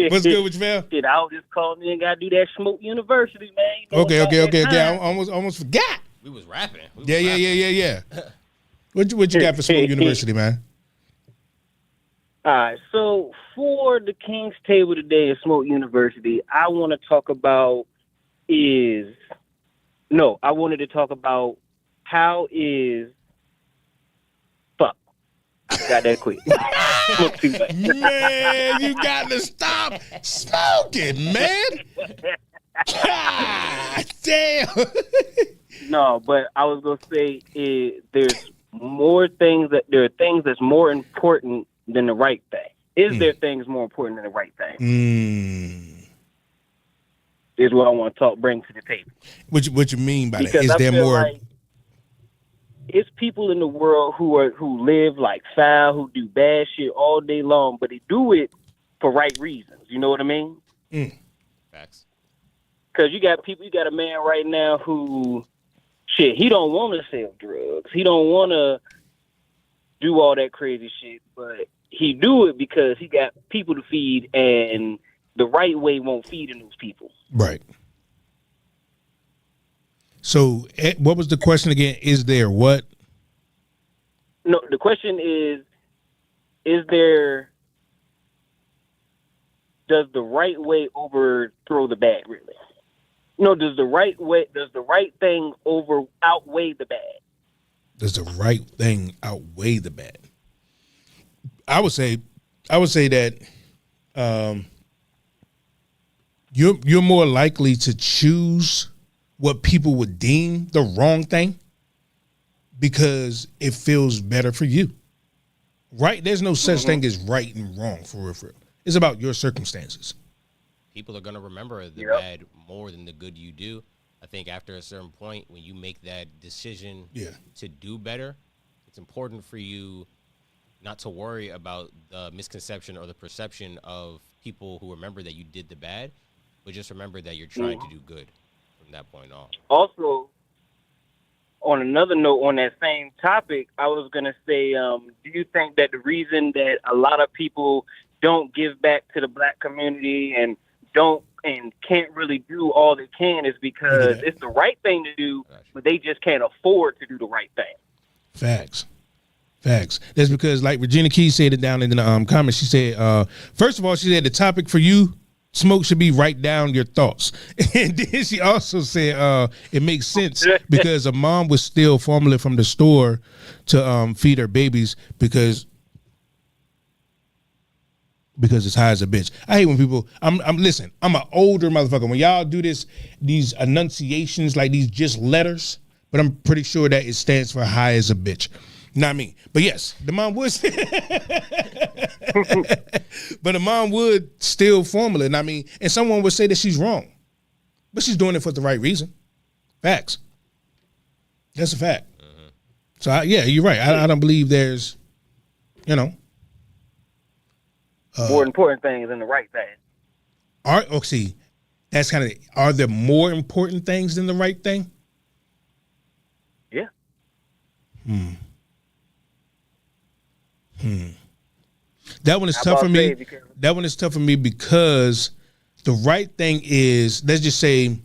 What's good with you, man? Shit, I was just calling in and got to do that Smoke University, man. You know, Okay. I almost forgot. We was rapping. Yeah. What you got for Smoke University, man? All right, so for the King's Table today at Smoke University, I wanted to talk about how is fuck. I got that quick. Smoke too much. Man, you got to stop smoking, man. God damn. No, but I was gonna say there are things that's more important than the right thing. Is there things more important than the right thing? Is what I want to bring to the table. What you mean by because that? Is there more? Like it's people in the world who live like foul, who do bad shit all day long, but they do it for right reasons. You know what I mean? Facts. Because you got a man right now who, he don't want to sell drugs. He don't want to do all that crazy shit, but he do it because he got people to feed, and the right way won't feed in those people. Right. So what was the question again? Is there what? No, the question is there, does the right way overthrow the bad, really? No, does the right thing outweigh the bad? Does the right thing outweigh the bad? I would say that you're more likely to choose what people would deem the wrong thing because it feels better for you. Right? There's no such thing as right and wrong for real. It's about your circumstances. People are going to remember the bad more than the good you do. I think after a certain point, when you make that decision to do better, it's important for you not to worry about the misconception or the perception of people who remember that you did the bad, but just remember that you're trying to do good from that point on. Also, on another note on that same topic, I was going to say, do you think that the reason that a lot of people don't give back to the black community and can't really do all they can is because it's the right thing to do, but they just can't afford to do the right thing? Facts. That's because, like Regina Key said it down in the comments, she said, first of all, she said the topic for you, Smoke, should be write down your thoughts. And then she also said it makes sense because a mom would steal formula from the store to feed her babies because it's high as a bitch. I hate when people, I'm an older motherfucker. When y'all do these enunciations, like these just letters, but I'm pretty sure that it stands for high as a bitch. Not me. But yes, the mom would. But the mom would steal formula. And someone would say that she's wrong. But she's doing it for the right reason. Facts. That's a fact. Mm-hmm. So, you're right. I don't believe there's, more important things than the right thing. See, that's kind of, are there more important things than the right thing? Yeah. That one is How tough for about me. say, because- That one is tough for me because the right thing is, let's just say,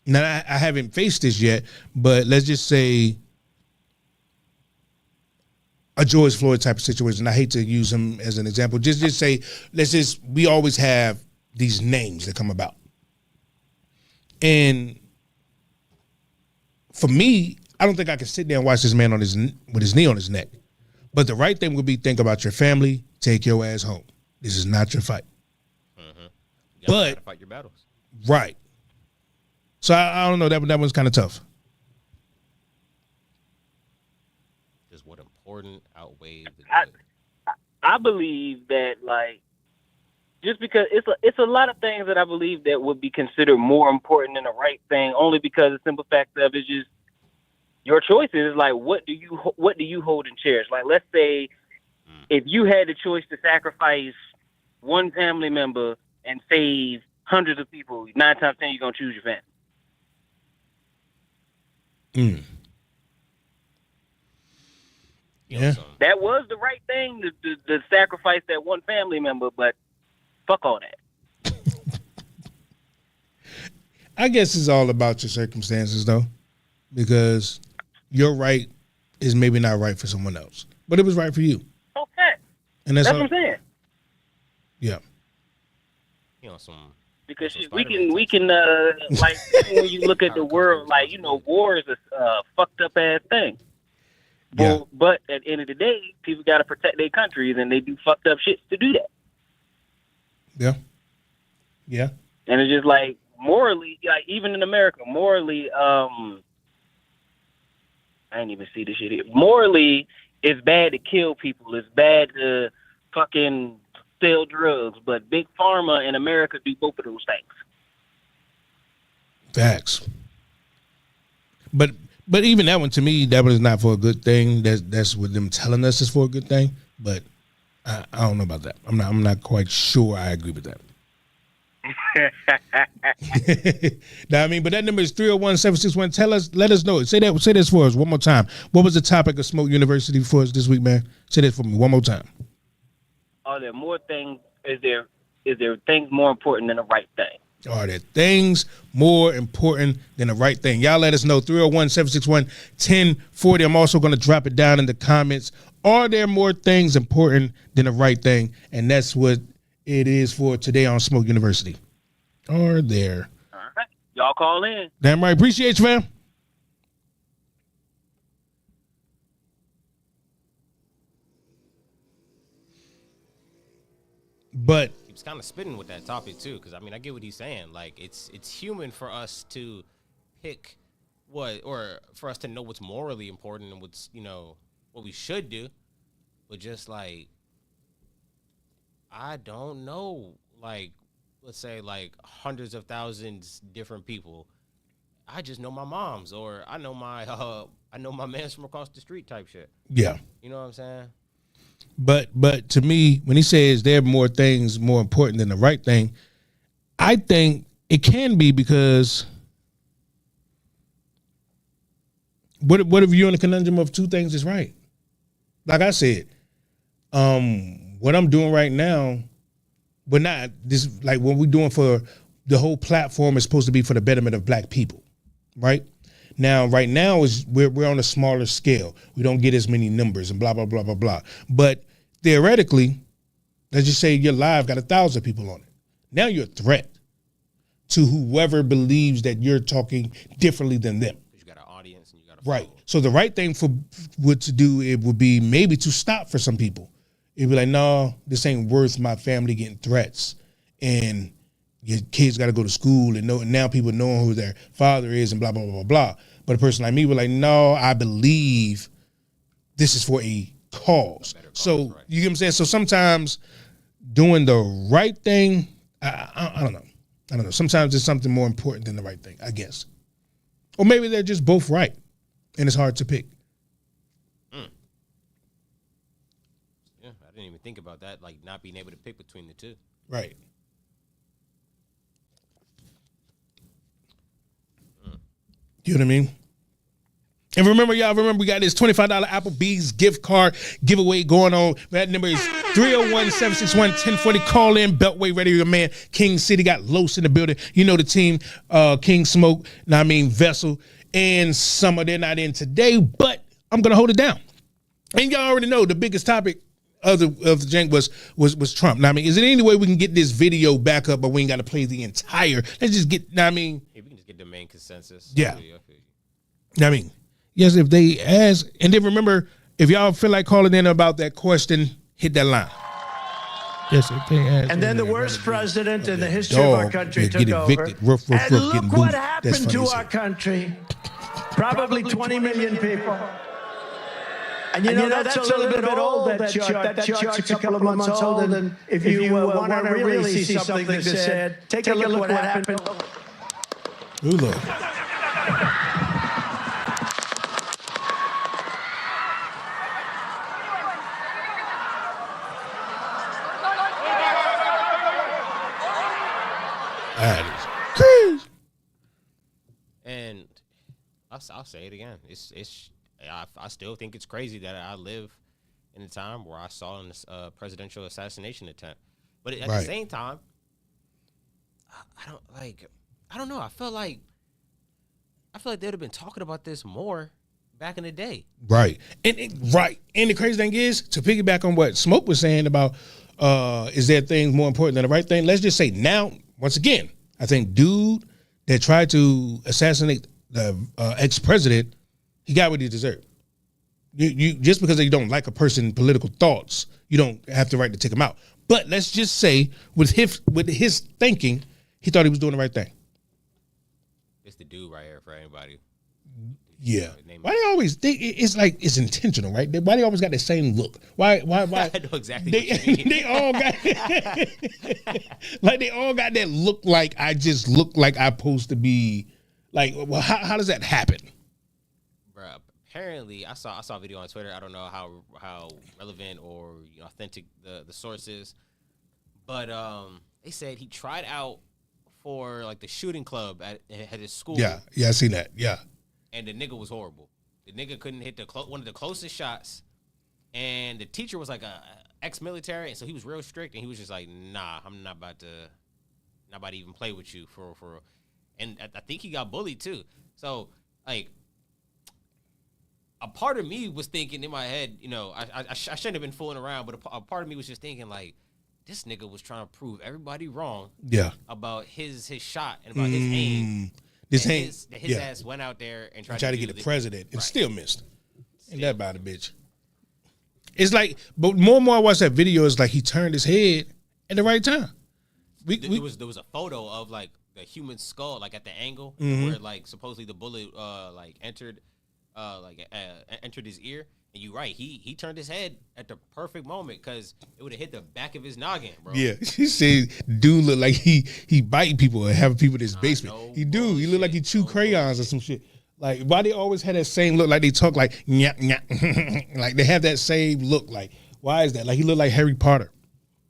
now I haven't faced this yet, but let's just say a George Floyd type of situation. I hate to use him as an example. Just say, we always have these names that come about. And for me, I don't think I can sit there and watch this man with his knee on his neck. But the right thing would be think about your family, take your ass home. This is not your fight. You But gotta fight your battles. right. So I don't know, that one's kind of tough. Does what important outweigh the good? I believe that, like, just because it's a lot of things that I believe that would be considered more important than the right thing, only because the simple fact of it is just your choices. Like, what do you hold and cherish? Like, let's say if you had the choice to sacrifice one family member and save hundreds of people, 9 times 10 you're gonna choose your family. Yeah. That was the right thing to sacrifice that one family member, but fuck all that. I guess it's all about your circumstances, though, because your right is maybe not right for someone else, but it was right for you. Okay. And That's all, what I'm saying. Yeah. You know, some Because some we Spider-Man can like when you look at the world, like, you know, war is a fucked up ass thing. Yeah. But at the end of the day, people got to protect their countries, and they do fucked up shit to do that. Yeah. Yeah. And it's just like morally, like even in America, morally, I didn't even see this shit here. Morally, it's bad to kill people. It's bad to fucking sell drugs. But Big Pharma in America do both of those things. Facts. But even that one, to me, that one is not for a good thing. That's what them telling us is for a good thing. But I don't know about that. I'm not quite sure I agree with that. Now, I mean, but that number is 301-761. Let us know. Say this for us one more time. What was the topic of Smoke University for us this week, man? Say that for me one more time. Are there more things? Is there things more important than the right thing? Are there things more important than the right thing? Y'all let us know. 301-761-1040. I'm also going to drop it down in the comments. Are there more things important than the right thing? And that's what it is for today on Smoke University. Are there? All right. Y'all call in. Damn right. Appreciate you, fam. But keeps kind of spitting with that topic too, because I mean I get what he's saying. Like it's human for us to pick what, or for us to know what's morally important and what's, you know, what we should do, but just like I don't know, like let's say like hundreds of thousands different people. I just know my mom's, or I know my man's from across the street type shit. yeah. You know what I'm saying? But to me, when he says there are more things more important than the right thing, I think it can be because what if you're in a conundrum of two things is right? Like I said, what I'm doing right now, but not this, like what we're doing for the whole platform is supposed to be for the betterment of black people, right? Now, right now is we're on a smaller scale. We don't get as many numbers and blah, blah, blah, blah, blah. But theoretically, let's just say your live got 1,000 people on it. Now you're a threat to whoever believes that you're talking differently than them. You got an audience and you got a right. So the right thing for what to do, it would be maybe to stop for some people. It'd be like, no, this ain't worth my family getting threats. And your kids got to go to school and now people know who their father is and blah, blah, blah, blah, blah. But a person like me would like, no, I believe this is for a cause. So right. You get what I'm saying? So sometimes doing the right thing, I don't know. I don't know. Sometimes it's something more important than the right thing, I guess. Or maybe they're just both right and it's hard to pick. Yeah, I didn't even think about that, like not being able to pick between the two. Right. You know what I mean? And remember, we got this $25 Applebee's gift card giveaway going on. That number is 301-761-1040. Call in, Beltway Radio Man. King City got Los in the building. You know the team, King Smoke, Vessel, and Summer. They're not in today, but I'm going to hold it down. And y'all already know the biggest topic of the jank was Trump. Is there any way we can get this video back up, but we ain't got to play the entire? Let's just get, Yeah, we can just get the main consensus. Yeah. Yes, if they ask, and then remember, if y'all feel like calling in about that question, hit that line. Yes, if they ask. And then the worst president in the history of our country took over. And look what happened to our country. Probably 20 million people. And you know, that's a little bit old, that chart. That chart's a couple of months old. And if you want to really see something that's said, take a look what happened. Ooh, look. And I'll say it again. I still think it's crazy that I live in a time where I saw a presidential assassination attempt. But at the same time, I don't know. I feel like they'd have been talking about this more back in the day. Right. And the crazy thing is, to piggyback on what Smoke was saying about is there things more important than the right thing? Let's just say now, once again, I think dude that tried to assassinate the ex-president, he got what he deserved. You just because you don't like a person's political thoughts, you don't have the right to take him out. But let's just say with his thinking, he thought he was doing the right thing. It's the dude right here for anybody. Yeah. Why they always it's like it's intentional, right? Why they always got the same look? Why? I know exactly what you mean. They all got they all got that look like I just look like I'm supposed to be like. Well, how does that happen? Bruh, apparently I saw a video on Twitter. I don't know how relevant or authentic the source is, but they said he tried out for like the shooting club at his school. Yeah, I seen that. Yeah. And the nigga was horrible. The nigga couldn't hit one of the closest shots. And the teacher was like a ex-military, and so he was real strict. And he was just like, "Nah, I'm not about to even play with you for." And I think he got bullied too. So like, a part of me was thinking in my head, I shouldn't have been fooling around, but a part of me was just thinking like, this nigga was trying to prove everybody wrong. Yeah. About his shot and about his aim. His ass went out there and tried to get the president and still missed. Ain't that about a bitch? It's like, but more and more I watch that video, it's like he turned his head at the right time. There was a photo of like the human skull, like at the angle where like supposedly the bullet entered his ear. And you're right, he turned his head at the perfect moment because it would have hit the back of his noggin, bro. Yeah, he said dude look like he biting people and having people in his basement. He look like he chew crayons or some shit. Like, why they always had that same look? Like they talk like like they have that same look. Like, why is that? Like he look like Harry Potter.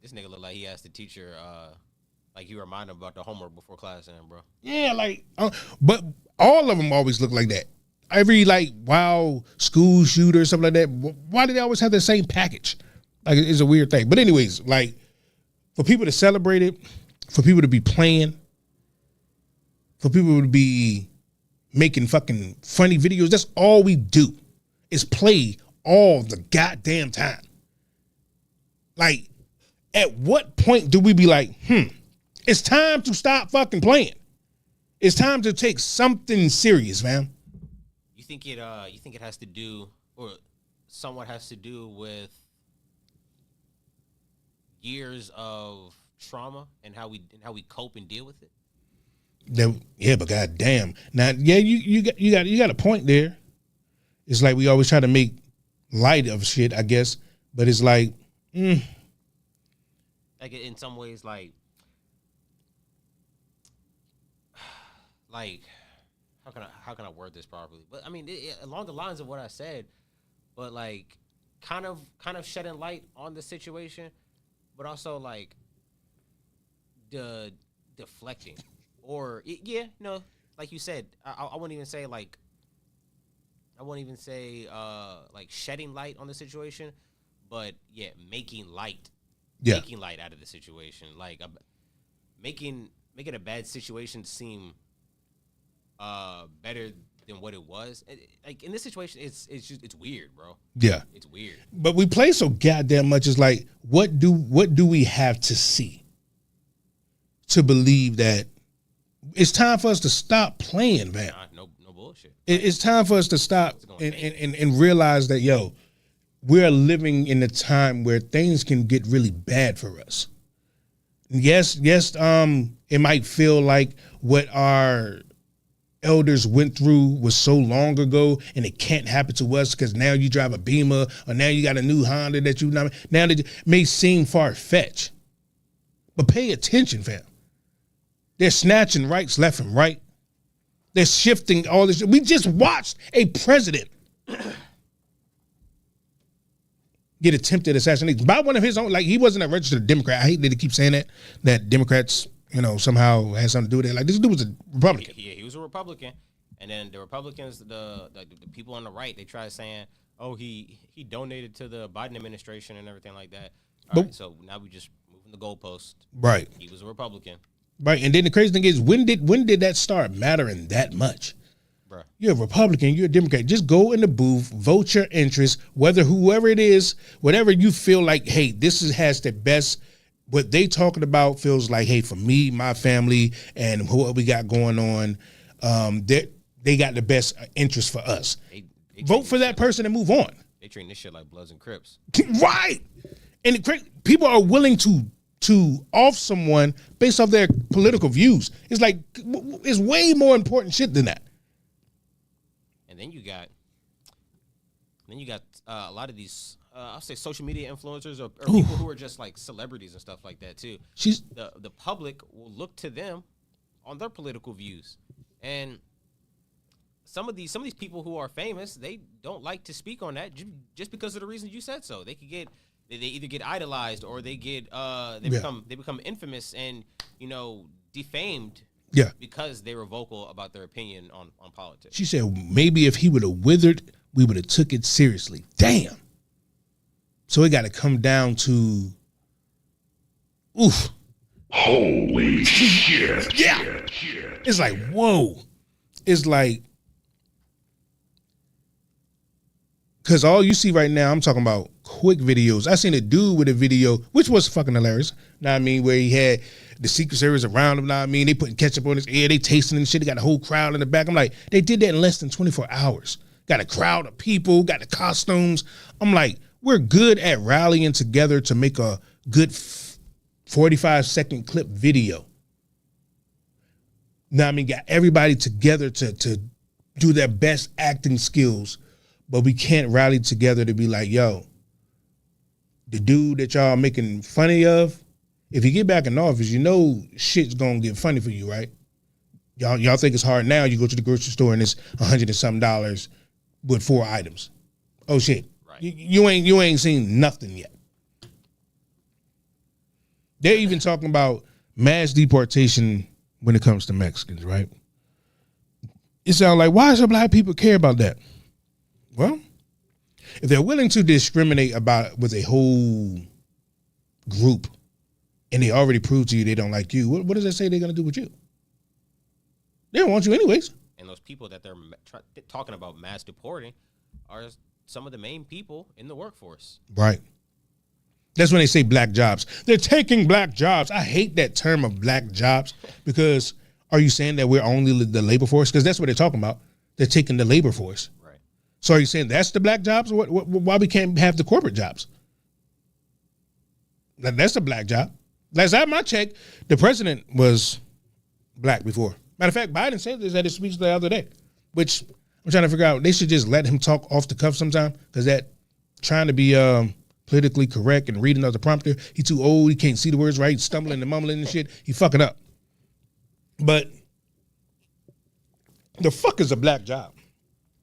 This nigga look like he asked the teacher, like he reminded him about the homework before class in, bro. Yeah, like, but all of them always look like that. Every like wild school shooter or something like that. Why do they always have the same package? Like it's a weird thing. But anyways, like for people to celebrate it, for people to be playing, for people to be making fucking funny videos, that's all we do is play all the goddamn time. Like, at what point do we be like, it's time to stop fucking playing. It's time to take something serious, man. You think it has to do, or somewhat has to do with years of trauma and how we cope and deal with it? Yeah, but goddamn. Now, yeah, you got a point there. It's like we always try to make light of shit, I guess, but it's like, like in some ways, like how can I word this properly? But I mean, along the lines of what I said, but like kind of shedding light on the situation, but also like the deflecting, or like you said, I wouldn't even say like shedding light on the situation, but making light out of the situation, like making a bad situation seem better than what it was. Like in this situation, it's weird, bro. Yeah, it's weird. But we play so goddamn much. It's like, what do we have to see to believe that it's time for us to stop playing, man? No bullshit. It's time for us to stop and realize that, yo, we're living in a time where things can get really bad for us. Yes, it might feel like what our elders went through was so long ago and it can't happen to us because now you drive a Beamer or now you got a new Honda that now that may seem far-fetched. But pay attention, fam. They're snatching rights left and right. They're shifting all this. We just watched a president get attempted assassination by one of his own. Like, he wasn't a registered Democrat. I hate that they keep saying that Democrats, somehow had something to do with it. Like, this dude was a Republican. He was a Republican, and then the Republicans, the people on the right, they try saying, "Oh, he donated to the Biden administration and everything like that." All right, so now we just moving the goalpost. Right. He was a Republican. Right, and then the crazy thing is, when did that start mattering that much? Bruh. You're a Republican, you're a Democrat. Just go in the booth, vote your interest, whoever it is, whatever you feel like, hey, has the best, what they talking about feels like, hey, for me, my family, and what we got going on, they got the best interest for us. They vote for that person and move on. They treat this shit like Bloods and Crips. Right. And people are willing to off someone based off their political views. It's like, it's way more important shit than that. And then you got a lot of these, I'll say social media influencers or people who are just like celebrities and stuff like that too. The public will look to them on their political views. And some of these people who are famous, they don't like to speak on that just because of the reason you said so. They either get idolized or they become infamous and defamed. Yeah. Because they were vocal about their opinion on politics. She said maybe if he would have withered, we would have took it seriously. Damn. So it got to come down to, oof. Holy shit. Yeah. It's like, whoa. It's like, because all you see right now, I'm talking about quick videos. I seen a dude with a video, which was fucking hilarious. Know what I mean? Where he had the Secret Service around him. Know what I mean? They putting ketchup on his ear. They tasting and shit. They got a whole crowd in the back. I'm like, they did that in less than 24 hours. Got a crowd of people. Got the costumes. I'm like, we're good at rallying together to make a good 45-second clip video. Know what I mean? Got everybody together to do their best acting skills. But we can't rally together to be like, yo, the dude that y'all making funny of, if you get back in office, shit's gonna get funny for you, right? Y'all think it's hard now. You go to the grocery store and it's $100 and something with 4 items. Oh shit, right. You ain't seen nothing yet. They're even talking about mass deportation when it comes to Mexicans, right? It sounds like, why should black people care about that? Well, if they're willing to discriminate with a whole group and they already proved to you they don't like you, what does that say they're going to do with you? They don't want you anyways. And those people that they're talking about mass deporting are some of the main people in the workforce. Right. That's when they say black jobs. They're taking black jobs. I hate that term of black jobs because are you saying that we're only the labor force? Because that's what they're talking about. They're taking the labor force. So are you saying that's the black jobs? Why we can't have the corporate jobs? That's a black job. Last time I checked, the president was black before. Matter of fact, Biden said this at his speech the other day, which I'm trying to figure out. They should just let him talk off the cuff sometime because that trying to be politically correct and reading out the prompter, he too old. He can't see the words right. He's stumbling and mumbling and shit. He fucking up. But the fuck is a black job?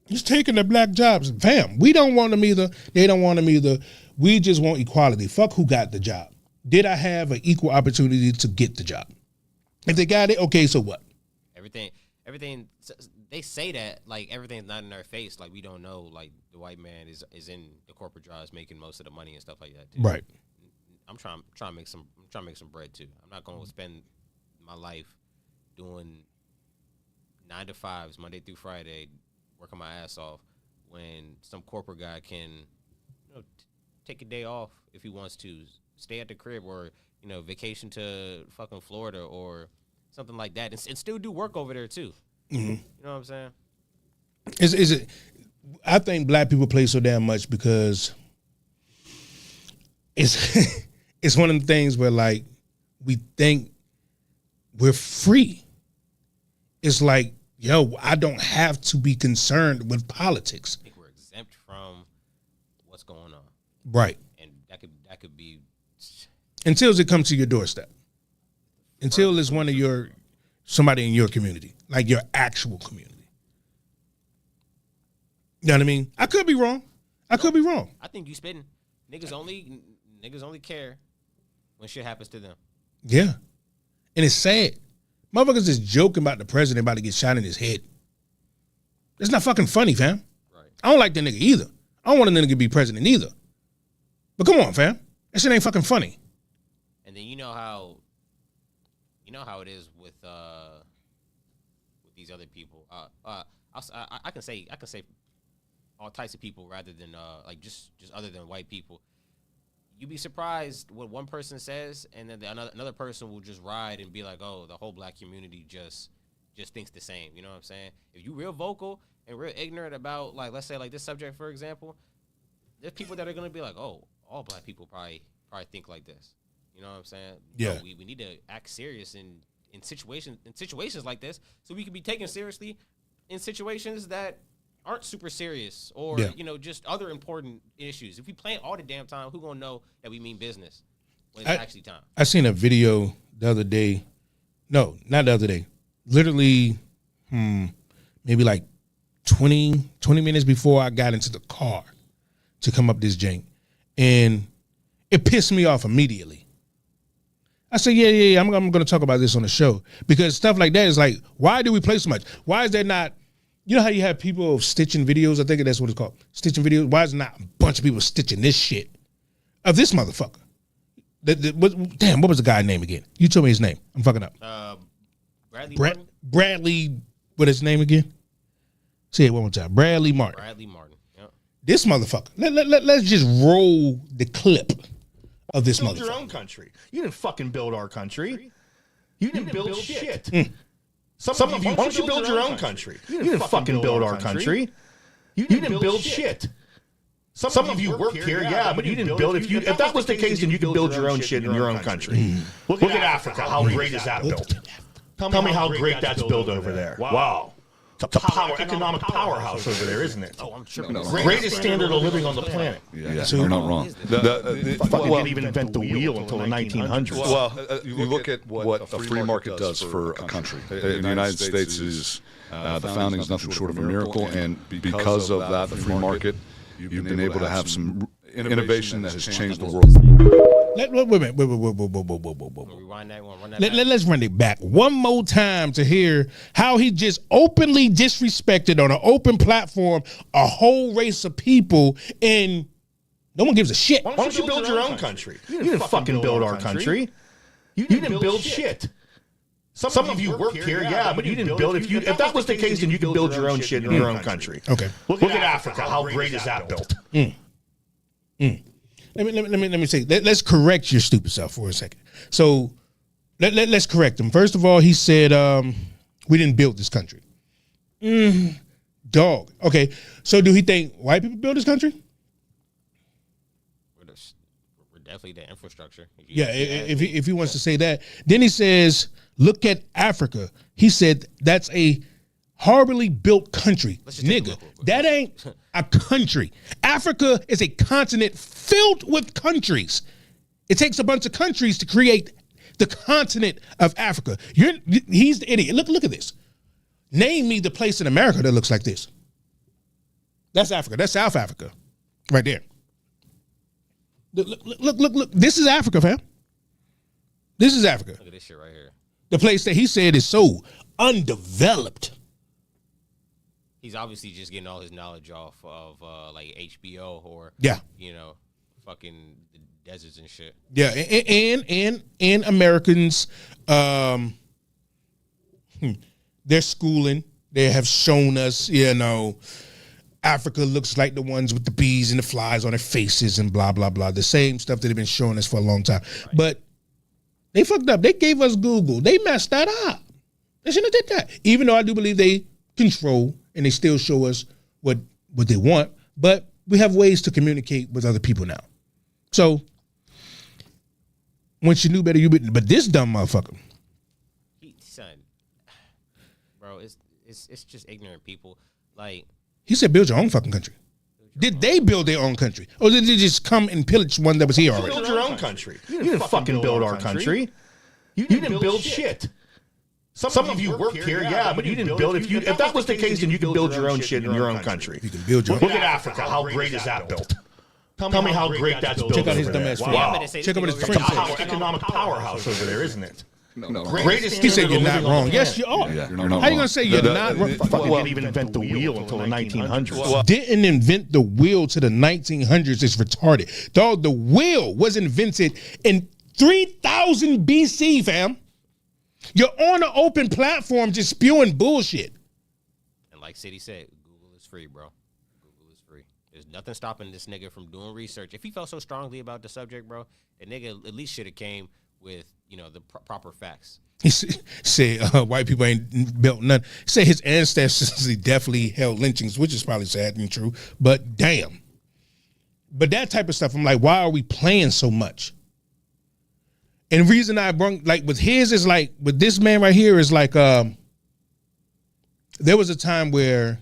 He's taking the black jobs. Fam, we don't want them either. They don't want them either. We just want equality. Fuck who got the job. Did I have an equal opportunity to get the job? If they got it, okay, so what? Everything everything. They say that like everything's not in our face. Like we don't know. Like the white man is in the corporate jobs making most of the money and stuff like that. Too. Right. I'm trying to make some bread too. I'm not going to spend my life doing 9 to 5s Monday through Friday, working my ass off when some corporate guy can, take a day off if he wants to, stay at the crib or vacation to fucking Florida or something like that, and still do work over there too. Mm-hmm. You know what I'm saying? Is it? I think black people play so damn much because it's it's one of the things where like we think we're free. It's like, yo, I don't have to be concerned with politics. I think we're exempt from what's going on. Right. And that could be until it comes to your doorstep. Until it's one of somebody in your community, like your actual community. You know what I mean? I could be wrong. I think you spitting. Niggas only care when shit happens to them. Yeah. And it's sad. Motherfuckers is joking about the president about to get shot in his head. It's not fucking funny, fam. Right. I don't like that nigga either. I don't want a nigga to be president either. But come on, fam. That shit ain't fucking funny. And then you know how it is with these other people. I can say all types of people rather than like just other than white people. You'd be surprised what one person says, and then another person will just ride and be like, "Oh, the whole black community just thinks the same." You know what I'm saying? If you real vocal and real ignorant about, like, let's say like this subject for example, there's people that are gonna be like, "Oh, all black people probably think like this." You know what I'm saying? Yeah. No, we need to act serious in situations like this, so we can be taken seriously in situations that aren't super serious or just other important issues. If we play it all the damn time, who gonna know that we mean business when it's actually time? I seen a video the other day. No, not the other day. Literally, maybe like 20 minutes before I got into the car to come up this jank, and it pissed me off immediately. I said, yeah, I'm going to talk about this on the show because stuff like that is like, why do we play so much? Why is there not? You know how you have people stitching videos? I think that's what it's called. Stitching videos. Why is there not a bunch of people stitching this shit of this motherfucker? Damn, what was the guy's name again? You told me his name. I'm fucking up. Bradley Martin? Bradley, what is his name again? Say it one more time. Bradley Martin. Bradley Martin. Yep. This motherfucker. Let's just roll the clip of this motherfucker. Build your own country. You didn't fucking build our country. You didn't build shit. Some of you, why don't you build your own country? You didn't fucking build our country. You didn't build shit. Some of you worked here, yeah, but you didn't build. If that was the case, then you could build your own shit in your own country. Look at Africa. How great is that built? Tell me how great that's built over there. Wow. It's a economic powerhouse over there, isn't it? Oh, I'm sure. Greatest standard of living on the planet. Yeah, you're not wrong. Fucking didn't even invent the wheel until the 1900s. Well, you look at what a free market does for a country. The United States is, the founding is nothing short of a miracle, and because of that, the free market, you've been able to have some innovation that has changed the world. Wait a minute. Rewind that one. Let's run it back one more time to hear how he just openly disrespected on an open platform a whole race of people, and no one gives a shit. Why don't you build your own country? You didn't fucking build our country. You didn't build shit. Some of you worked here, yeah, but you didn't build. If that was the case, then you could build your own shit in your own country. Okay. Look at Africa. How great is that built? Let me say. Let's correct your stupid self for a second. So let's correct him. First of all, he said we didn't build this country. Dog. Okay. So do he think white people built this country? We're definitely the infrastructure. If he wants to say that, then he says, look at Africa. He said that's a horribly built country. Nigga, that ain't a country. Africa is a continent filled with countries. It takes a bunch of countries to create the continent of Africa. He's the idiot. Look at this. Name me the place in America that looks like this. That's Africa. That's South Africa. Right there. Look. This is Africa, fam. This is Africa. Look at this shit right here. The place that he said is so undeveloped. He's obviously just getting all his knowledge off of like HBO or Yeah. you know, fucking the deserts and shit. Yeah, and Americans, they're schooling. They have shown us, you know, Africa looks like the ones with the bees and the flies on their faces and blah, blah, blah. The same stuff that they've been showing us for a long time. Right. But they fucked up. They gave us Google. They messed that up. They shouldn't have did that. Even though I do believe they control and they still show us what they want. But we have ways to communicate with other people now. So once you knew better, you would. But this dumb motherfucker. Son, bro, it's just ignorant people. Like, he said, build your own fucking country. Did they build their own country? Or did they just come and pillage one that was here already? Build your own country. You didn't fucking build our country. You didn't build shit. Some of you worked here, yeah, but you didn't build it. If that was the case, then you can build your own shit in your own country. You can build your own. Look at Africa. How great is that built? Tell me how great that's built. Check out his dumb ass friend. Wow. Check out his It's friend. an economic powerhouse over there, isn't it? No. Greatest. He said you're not wrong. Yes, you are. Yeah, How you gonna say you're not wrong? Fucking didn't even invent the wheel until the 1900s. Didn't invent the wheel to the 1900s is retarded. Dog, the wheel was invented in 3000 BC, fam. You're on an open platform just spewing bullshit. And like City said, Google is free, bro. Google is free. There's nothing stopping this nigga from doing research. If he felt so strongly about the subject, bro, the nigga at least should have came with, you know, the proper facts. He said white people ain't built none. He said his ancestors definitely held lynchings, which is probably sad and true, but damn. But that type of stuff, I'm like, why are we playing so much? And the reason I brought, like, with his is like, with this man right here is like, there was a time where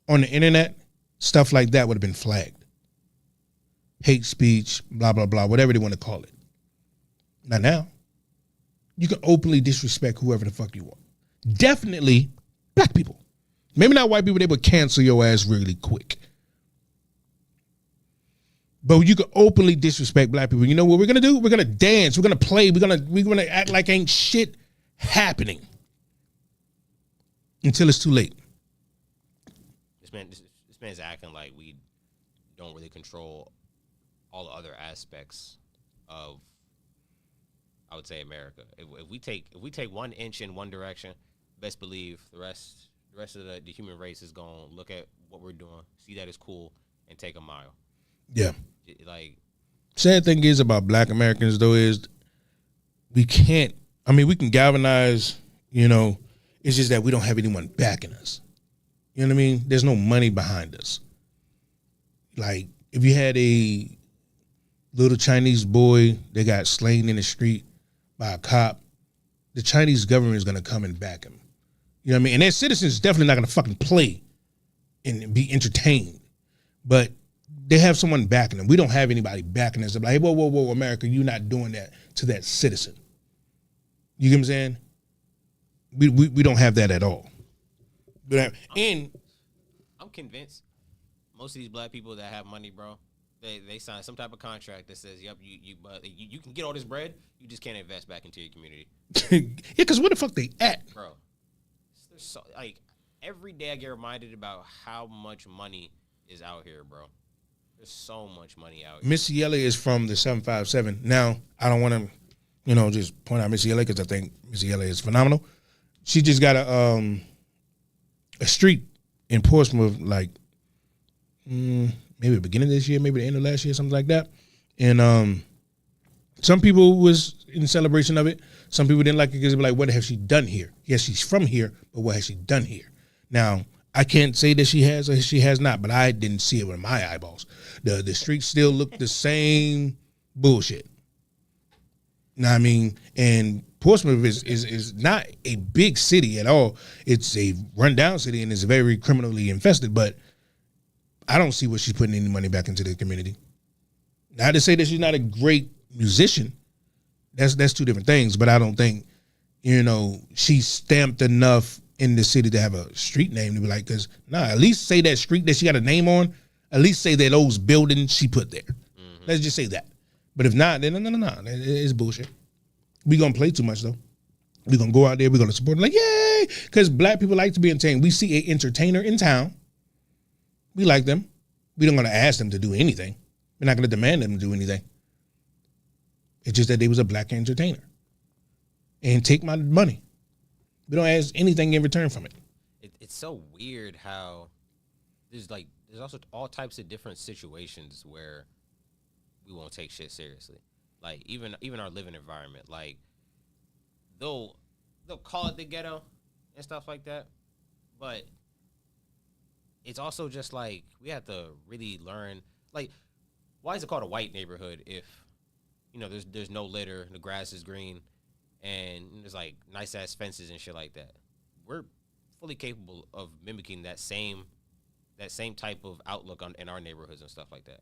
on the internet, stuff like that would have been flagged. Hate speech, blah, blah, blah, whatever they want to call it. Not now. You can openly disrespect whoever the fuck you want. Definitely black people. Maybe not white people, they would cancel your ass really quick. But you can openly disrespect black people. You know what we're gonna do? We're gonna dance. We're gonna play. We're gonna act like ain't shit happening until it's too late. This man's acting like we don't really control all the other aspects of, I would say, America. If we take 1 inch in one direction, best believe the rest of the human race is gonna look at what we're doing, see that it's cool, and take a mile. Yeah. Like, sad thing is about black Americans though is we can galvanize, you know, it's just that we don't have anyone backing us. You know what I mean? There's no money behind us. Like, if you had a little Chinese boy that got slain in the street by a cop, the Chinese government is going to come and back him. You know what I mean? And their citizens definitely not going to fucking play and be entertained. But they have someone backing them. We don't have anybody backing us. They're like, hey, whoa, America, you're not doing that to that citizen. You get what I'm saying? We don't have that at all. But I'm convinced most of these black people that have money, bro, they sign some type of contract that says, yep, you can get all this bread, you just can't invest back into your community. Yeah, because where the fuck they at? Bro, so, like, every day I get reminded about how much money is out here, bro. There's so much money out here. Missy Elliott is from the 757. Now, I don't want to, you know, just point out Missy Elliott because I think Missy Elliott is phenomenal. She just got a street in Portsmouth, like, maybe the beginning of this year, maybe the end of last year, something like that. And some people was in celebration of it. Some people didn't like it because they were like, what has she done here? Yes, she's from here, but what has she done here? Now, I can't say that she has or she has not, but I didn't see it with my eyeballs. The streets still look the same bullshit. Know what I mean? And Portsmouth is not a big city at all. It's a rundown city and it's very criminally infested, but I don't see where she's putting any money back into the community. Not to say that she's not a great musician. That's two different things, but I don't think, you know, she's stamped enough in the city to have a street name to be like, because, at least say that street that she got a name on, at least say that those buildings she put there. Mm-hmm. Let's just say that. But if not, then no. It's bullshit. We gonna play too much, though. We gonna go out there, we gonna support them like, yay! okay. Because black people like to be entertained. We see an entertainer in town. We like them. We don't want to ask them to do anything. We're not going to demand them to do anything. It's just that they was a black entertainer. And take my money. We don't ask anything in return from it. It's so weird how there's also all types of different situations where we won't take shit seriously. Like even our living environment. Like they'll call it the ghetto and stuff like that, but it's also just like we have to really learn. Like, why is it called a white neighborhood if there's no litter, the grass is green, and there's like nice ass fences and shit like that? We're fully capable of mimicking that same type of outlook in our neighborhoods and stuff like that.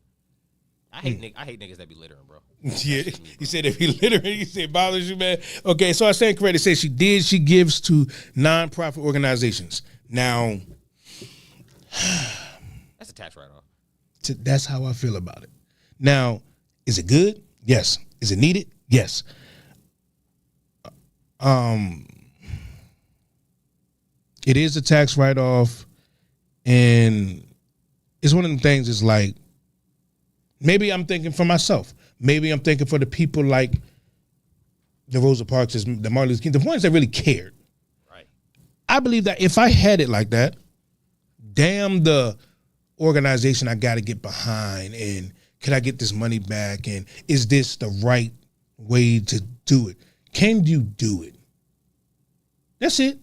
I hate niggas that be littering, bro. Yeah, you said if he littering, you said it bothers you, man. Okay, so I stand corrected. Say she gives to nonprofit organizations. Now, that's a tax write-off. That's how I feel about it. Now, is it good? Yes. Is it needed? Yes. It is a tax write-off, and it's one of them things. It's like, maybe I'm thinking for myself. Maybe I'm thinking for the people like the Rosa Parks, the Martin Luther King, the ones that really cared. Right. I believe that if I had it like that, damn the organization I got to get behind, and can I get this money back, and is this the right way to do it? Can you do it? That's it.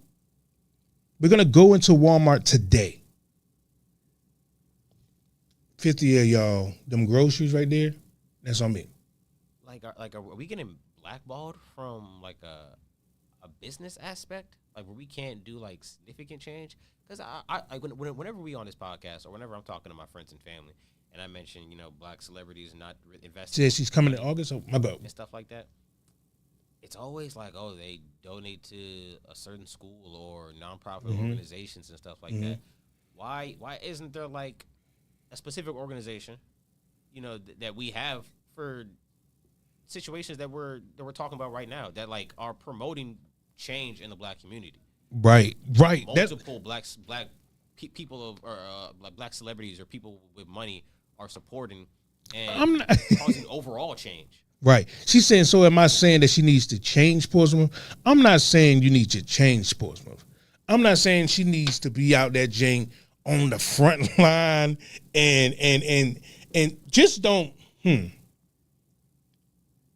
We're going to go into Walmart today. 50 of y'all, them groceries right there, that's on me. Are we getting blackballed from like a business aspect, like where we can't do like significant change? Because whenever we on this podcast or whenever I'm talking to my friends and family, and I mention black celebrities not investing. Says she's coming in August. Oh my God. And stuff like that. It's always like, oh, they donate to a certain school or nonprofit organizations and stuff like that. Why isn't there like a specific organization, that we have for situations that we're talking about right now that like are promoting change in the black community? Right. Multiple black people like black celebrities or people with money are supporting and causing overall change. Right. She's saying, so am I saying that she needs to change Portsmouth? I'm not saying you need to change Portsmouth. I'm not saying she needs to be out there, Jane, on the front line and just don't.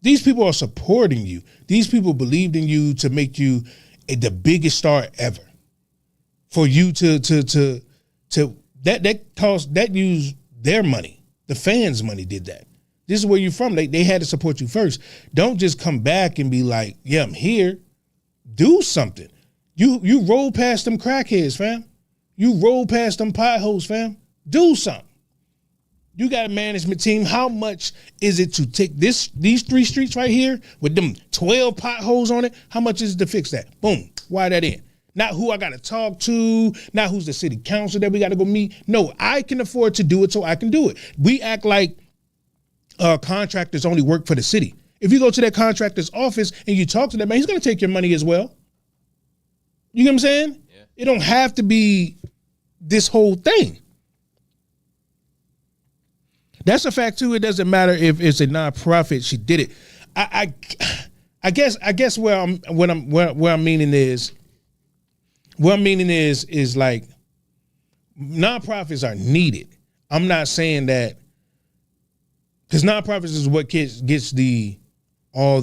These people are supporting you. These people believed in you to make you the biggest star ever. For you to that used their money. The fans' money did that. This is where you're from. They had to support you first. Don't just come back and be like, yeah, I'm here. Do something. You roll past them crackheads, fam. You roll past them potholes, fam. Do something. You got a management team. How much is it to take these 3 streets right here with them 12 potholes on it? How much is it to fix that? Boom. Wire that in. Not who I got to talk to, not who's the city council that we got to go meet. No, I can afford to do it, so I can do it. We act like contractors only work for the city. If you go to that contractor's office and you talk to that man, he's going to take your money as well. You get what I'm saying? Yeah. It don't have to be this whole thing. That's a fact too. It doesn't matter if it's a nonprofit. She did it. I guess where I'm meaning is like nonprofits are needed. I'm not saying that, because nonprofits is what gets how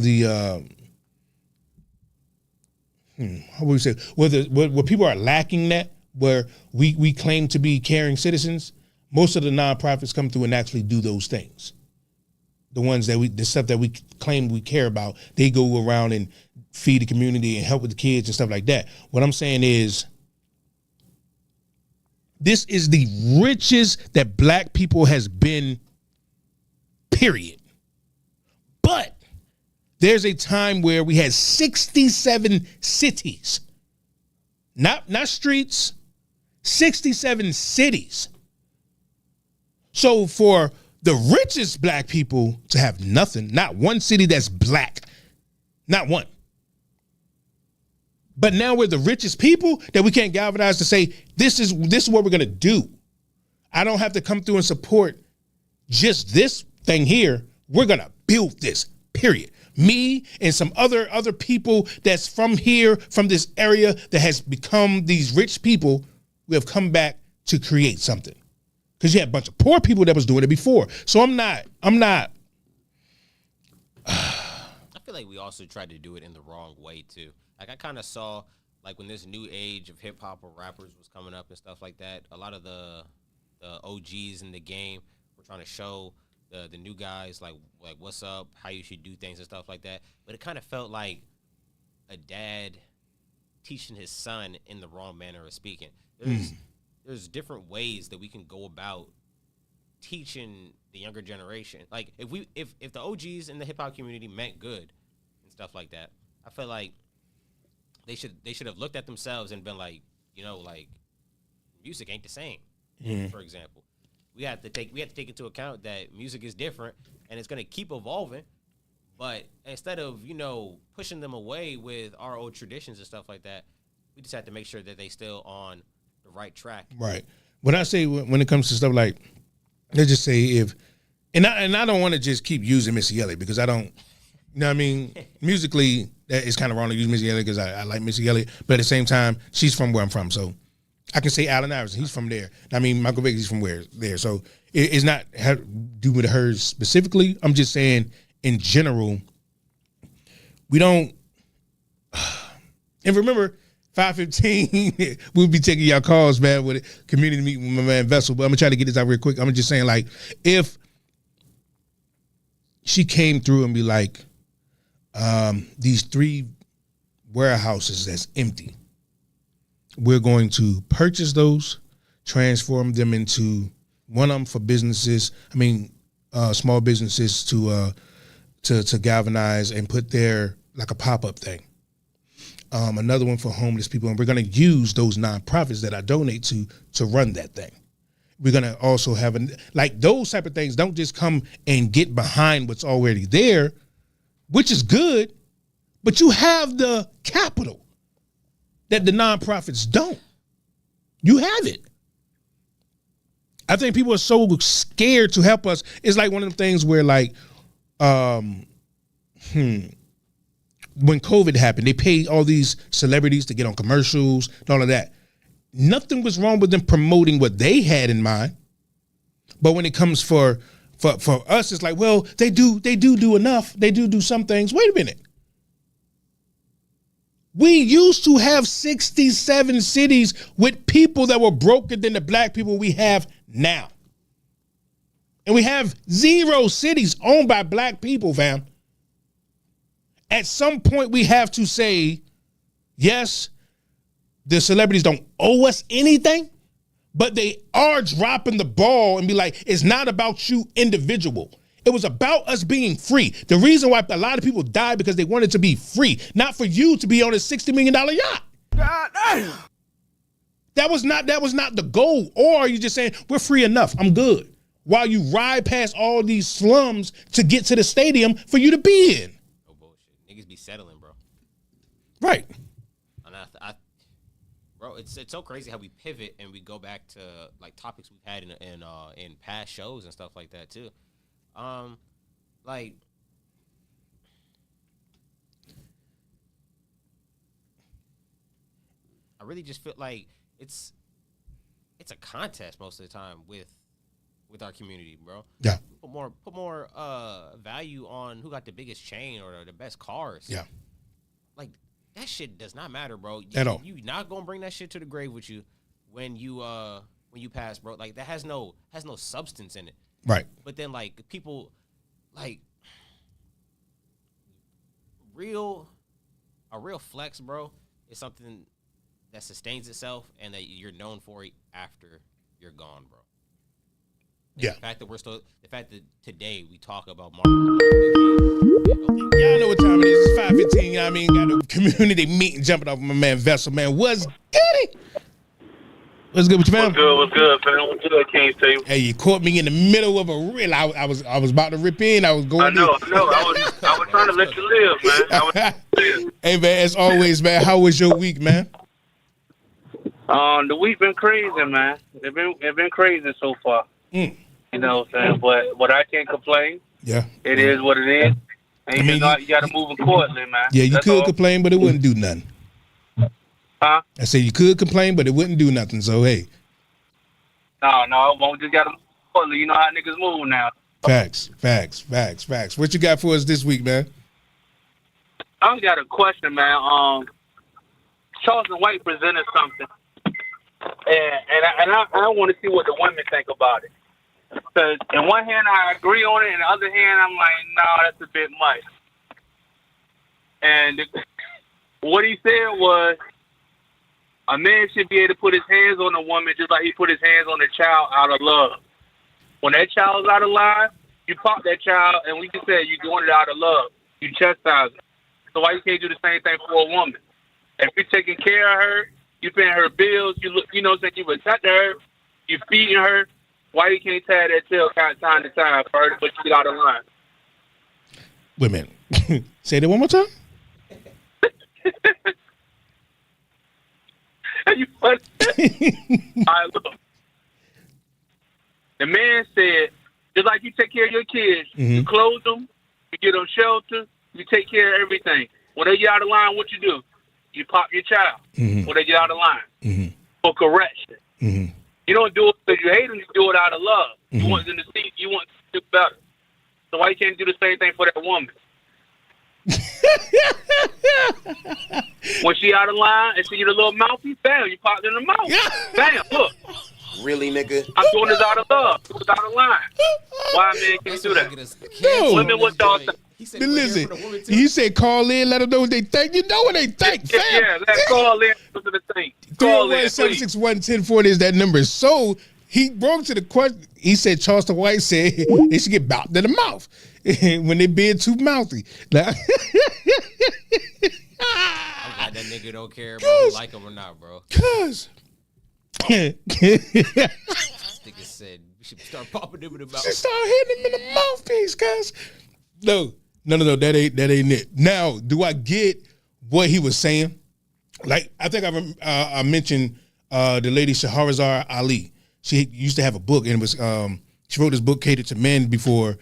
would we say, where people are lacking that, where we claim to be caring citizens. Most of the nonprofits come through and actually do those things. The stuff that we claim we care about, they go around and feed the community and help with the kids and stuff like that. What I'm saying is, this is the richest that black people has been, period. But there's a time where we had 67 cities, not streets, 67 cities. So for the richest black people to have nothing, not one city that's black, not one. But now we're the richest people that we can't galvanize to say, this is what we're going to do. I don't have to come through and support just this thing here. We're going to build this, period. Me and some other people that's from here, from this area that has become these rich people, we have come back to create something. Because you had a bunch of poor people that was doing it before. So I'm not. I feel like we also tried to do it in the wrong way too. Like I kind of saw, like when this new age of hip hop or rappers was coming up and stuff like that, a lot of the OGs in the game were trying to show the new guys like what's up, how you should do things and stuff like that. But it kind of felt like a dad teaching his son in the wrong manner of speaking. There's different ways that we can go about teaching the younger generation. Like if the OGs in the hip hop community meant good and stuff like that, I feel like they should have looked at themselves and been like, like music ain't the same. For example, we have to take into account that music is different and it's gonna keep evolving. But instead of pushing them away with our old traditions and stuff like that, we just have to make sure that they still on the right track. Right. When I say when it comes to stuff like, let's just say I don't want to just keep using Missy Elliott because I don't, musically it's kind of wrong to use Missy Elliott because I like Missy Elliott, but at the same time she's from where I'm from, so I can say Allen Iverson, he's from there. Michael Vick, he's from there, so it's not do with her specifically. I'm just saying in general, we don't. And remember, 5:15, we'll be taking y'all calls, man, with a community meeting with my man Vessel. But I'm gonna try to get this out real quick. I'm just saying, like, if she came through and be like, these 3 warehouses that's empty, we're going to purchase those, transform them into one of them for businesses. Small businesses to galvanize and put there like a pop-up thing. Another one for homeless people, and we're going to use those nonprofits that I donate to run that thing. We're going to also have those type of things don't just come and get behind what's already there, which is good, but you have the capital that the nonprofits don't. You have it. I think people are so scared to help us. It's like one of the things where when COVID happened, they paid all these celebrities to get on commercials and all of that. Nothing was wrong with them promoting what they had in mind. But when it comes for us, it's like, well, they do enough. They do some things. Wait a minute. We used to have 67 cities with people that were broker than the black people we have now. And we have 0 cities owned by black people, fam. At some point, we have to say, yes, the celebrities don't owe us anything, but they are dropping the ball and be like, it's not about you individual. It was about us being free. The reason why a lot of people died because they wanted to be free, not for you to be on a $60 million yacht. God damn. That was not the goal. Or are you just saying, we're free enough, I'm good, while you ride past all these slums to get to the stadium for you to be in? No bullshit. Niggas be settling, bro. Right. And bro, it's so crazy how we pivot and we go back to like topics we've had in past shows and stuff like that too. Like I really just feel like it's a contest most of the time with our community, bro. Yeah. Put more value on who got the biggest chain or the best cars. Yeah. Like that shit does not matter, bro. At all. You not gonna bring that shit to the grave with you when you pass, bro. Like that has no substance in it. Right. But then like people like a real flex, bro, is something that sustains itself and that you're known for it after you're gone, bro. And yeah. The fact that today we talk about Martin Luther King. Y'all know what time it is. It's 5:15. Got a community meeting jumping off my man Vessel, man. What's good? What's good with you, man? What's good, fam? What's good, King's Table? Hey, you caught me in the middle of a reel. I was about to rip in. I was going. I know. I was trying to let you live, man. is. Hey man, as always, man. How was your week, man? The week been crazy, man. It been crazy so far. You know what I'm saying? But I can't complain. Yeah. It is what it is. And you got to move accordingly, man. Yeah, you That's could all. complain, but it wouldn't do nothing. Huh? I said you could complain, but it wouldn't do nothing. So hey. No, we just got to move accordingly. You know how niggas move now. Facts. What you got for us this week, man? I got a question, man. Charleston White presented something, and I want to see what the women think about it. Because in one hand I agree on it, and the other hand I'm like, no, that's a bit much. And what he said was, a man should be able to put his hands on a woman just like he put his hands on a child out of love. When that child's out of line, you pop that child, and we can say you're doing it out of love. You chastise her. So why you can't do the same thing for a woman? If you're taking care of her, you paying her bills, you know what I'm saying, you protecting her, you feeding her, why you can't tag that tail time to time for her to put you out of line? Wait a minute. Say that one more time. You funny. All right, look. The man said, just like you take care of your kids, you clothe them, you get them shelter, you take care of everything. When they get out of line, what you do? You pop your child when they get out of line for correction. You don't do it because you hate them, you do it out of love. You want them to see, you want them to do better. So why you can't do the same thing for that woman? When she out of line and she get a little mouthy, bam, you pop it in the mouth. Bam, look. Really, nigga? I'm doing this out of love. It was out of line. Why man can't do that? No. Women, what y'all think? But listen, he said call in, let them know what they think. You know what they think, fam. Yeah, let's call in. Listen to the thing. Call in, please. 301-761-1040 is that number. So he broke to the question. He said Charleston White said they should get bopped in the mouth when they being too mouthy. Now, I'm glad that nigga don't care about if you like him or not, bro. Cause nigga said we should start popping him in the mouth. She start hitting him in the mouthpiece, cuz. No, that ain't it. Now, do I get what he was saying? Like, I think I mentioned the lady Shahrazad Ali. She used to have a book, and it was she wrote this book catered to men before,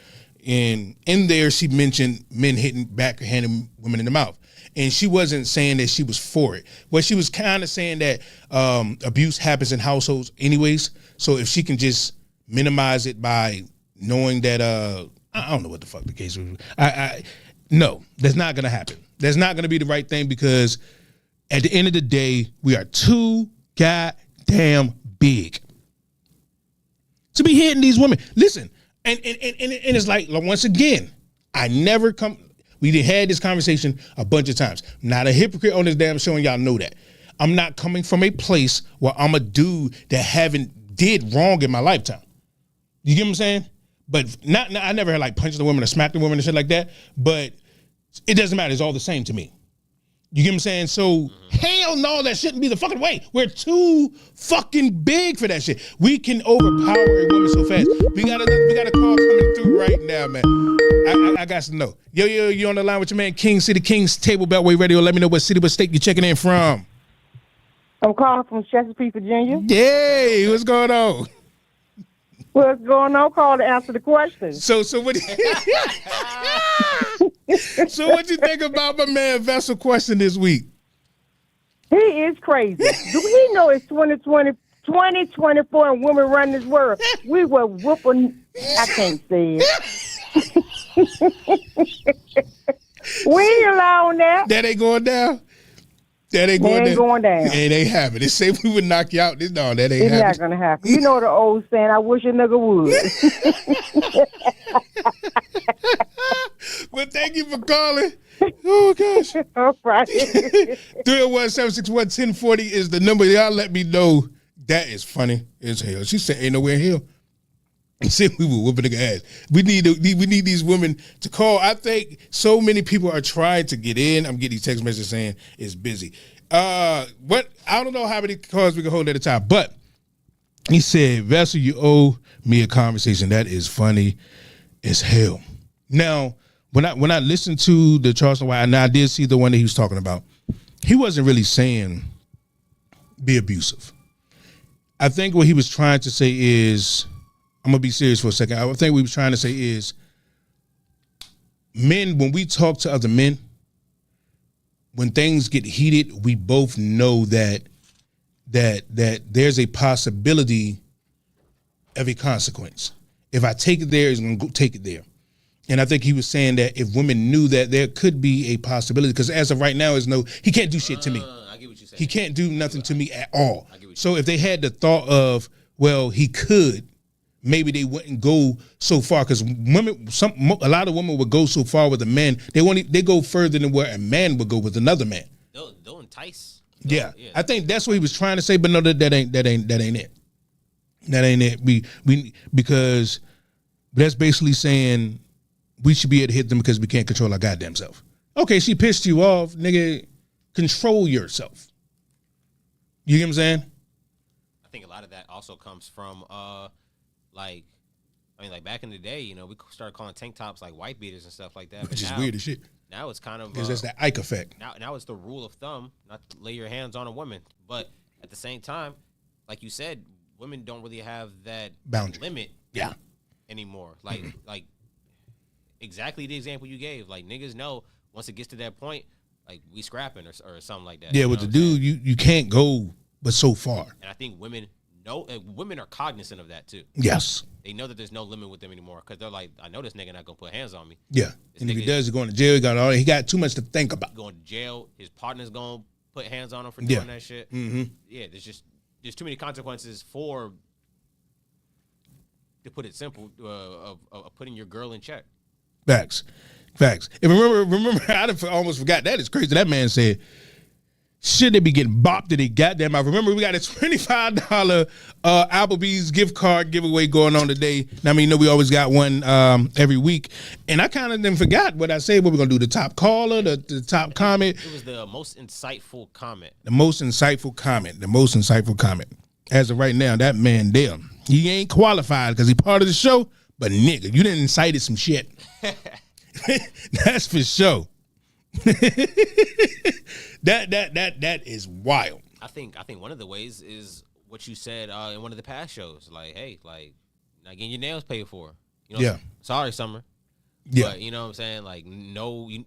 and in there she mentioned men backhanding women in the mouth. And she wasn't saying that she was for it. Well, she was kind of saying that abuse happens in households anyways. So if she can just minimize it by knowing that, I don't know what the fuck the case was. No, that's not going to happen. That's not going to be the right thing because at the end of the day, we are too goddamn big to be hitting these women. Listen, and it's like, once again, I never come... We had this conversation a bunch of times. I'm not a hypocrite on this damn show, and y'all know that. I'm not coming from a place where I'm a dude that did wrong in my lifetime. You get what I'm saying? But I never had like punched the woman or smacked the woman and shit like that. But it doesn't matter. It's all the same to me. You get what I'm saying? So hell no, that shouldn't be the fucking way. We're too fucking big for that shit. We can overpower a woman so fast. We got a call coming through right now, man. I got to know. Yo, you on the line with your man King City, King's Table Beltway Radio. Let me know what city, what state you're checking in from. I'm calling from Chesapeake, Virginia. Yay, what's going on? What's going on? Call to answer the question. So what? So what you think about my man Vessel question this week? He is crazy. Do he know it's 2024 and women run this world? We were whooping. I can't say it. We ain't allowing that. That ain't going down. That ain't going down. It ain't happening. They say we would knock you out. No, that ain't happening. It's not gonna happen. You know the old saying, I wish a nigga would. Well, thank you for calling. Oh, gosh. All right. 301-761-1040 is the number. Y'all let me know. That is funny as hell. She said, ain't nowhere in here. He said we were whooping nigga ass. We need these women to call. I think so many people are trying to get in. I'm getting these text messages saying it's busy. I don't know how many calls we can hold at a time, but he said, Vessel, you owe me a conversation. That is funny as hell. Now, when I listened to the Charleston White, and I did see the one that he was talking about, he wasn't really saying be abusive. I think what he was trying to say is, I'm gonna be serious for a second. I think what he was trying to say is, men, when we talk to other men, when things get heated, we both know that there's a possibility of a consequence. If I take it there, he's gonna go take it there. And I think he was saying that if women knew that there could be a possibility, because as of right now, he can't do shit to me. I get what you're saying. He can't do nothing to me at all. So if they had the thought of, well, he could, maybe they wouldn't go so far, because women, a lot of women would go so far with a man. They go further than where a man would go with another man. They'll entice. Yeah, I think that's what he was trying to say, but no, that ain't it. That ain't it. Because that's basically saying we should be able to hit them because we can't control our goddamn self. Okay, she pissed you off, nigga. Control yourself. You get what I'm saying? I think a lot of that also comes from like back in the day, you know, we started calling tank tops like white beaters and stuff like that. Which is weird as shit. Now it's kind of because that's the Ike effect. Now it's the rule of thumb not to lay your hands on a woman, but at the same time, like you said, women don't really have that boundary limit. Yeah. Anymore, like exactly the example you gave. Like niggas know once it gets to that point, like we scrapping or something like that. Yeah, with the dude, you can't go but so far. And I think women know, women are cognizant of that too. Yes. They know that there's no limit with them anymore because they're like, I know this nigga not gonna put hands on me. Yeah, and if he does, he's going to jail. He got too much to think about. Going to jail. His partner's gonna put hands on him for doing that shit. Mm-hmm. Yeah, there's too many consequences for, to put it simple, of putting your girl in check. Facts. And remember, I almost forgot. That is crazy. That man said, shit, they be getting bopped to the goddamn. I remember we got a $25 Applebee's gift card giveaway going on today. I mean, you know, we always got one every week. And I kind of then forgot what I said. What we're going to do, the top caller, the top comment. It was the most insightful comment. The most insightful comment. As of right now, that man there, he ain't qualified because he part of the show, but nigga, you done incited some shit. That's for sure. That is wild. I think one of the ways is what you said in one of the past shows. Like, hey, like not getting your nails paid for. You know, yeah. Sorry, Summer. Yeah. But you know what I'm saying? Like, no, you're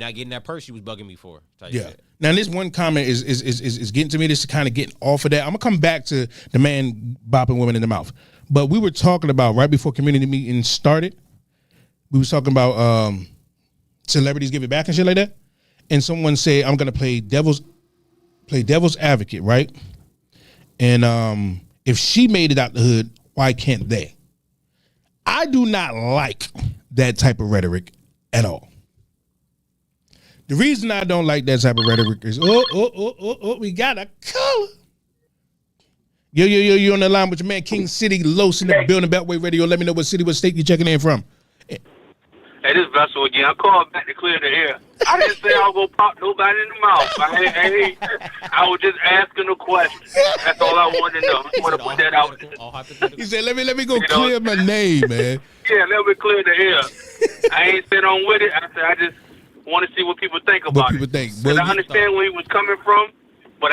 not getting that purse you was bugging me for. Yeah. Shit. Now this one comment is getting to me. This is kind of getting off of that. I'm gonna come back to the man bopping women in the mouth. But we were talking about right before community meeting started. We was talking about celebrities giving back and shit like that. And someone said, I'm gonna play devil's advocate, right? And if she made it out the hood, why can't they? I do not like that type of rhetoric at all. The reason I don't like that type of rhetoric is, we got a caller. Yo, you on the line with your man King City, Los in the building, Beltway Radio. Let me know what city, what state you checking in from. Hey, this Vessel again. I called back to clear the air. I didn't say I was going to pop nobody in the mouth. I was just asking a question. That's all I wanted to know. I want to put that out there. He said, let me go clear my name, man. Yeah, let me clear the air. I ain't sit on with it. I said, I just want to see what people think about it. Because I understand where he was coming from, but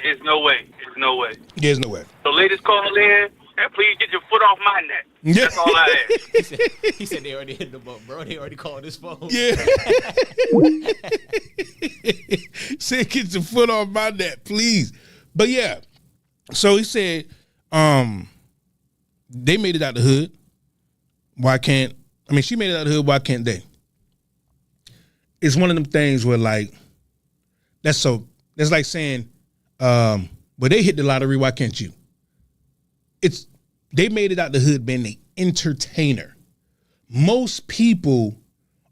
it's no way. It's no way. There's no way. So ladies call in. And please get your foot off my neck. That's all I ask. He said they already hit the boat, bro. They already called his phone. Yeah. Say get your foot off my neck, please. But yeah. So he said, they made it out the hood. She made it out the hood, why can't they? It's one of them things where that's like saying, well, they hit the lottery, why can't you? They made it out the hood being an entertainer. Most people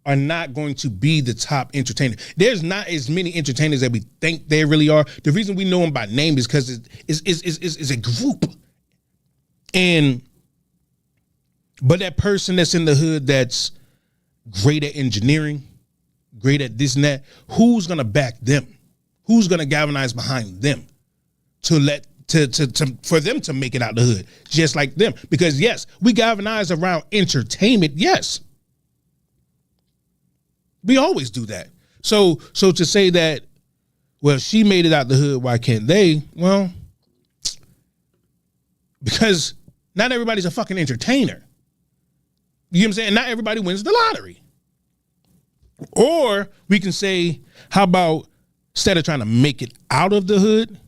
are not going to be the top entertainer. There's not as many entertainers that we think there really are. The reason we know them by name is because it's a group. But that person that's in the hood that's great at engineering, great at this and that, who's gonna back them? Who's gonna galvanize behind them for them to make it out the hood, just like them? Because yes, we galvanize around entertainment, yes. We always do that. So to say that, well, she made it out the hood, why can't they? Well, because not everybody's a fucking entertainer. You know what I'm saying? Not everybody wins the lottery. Or we can say, how about instead of trying to make it out of the hood,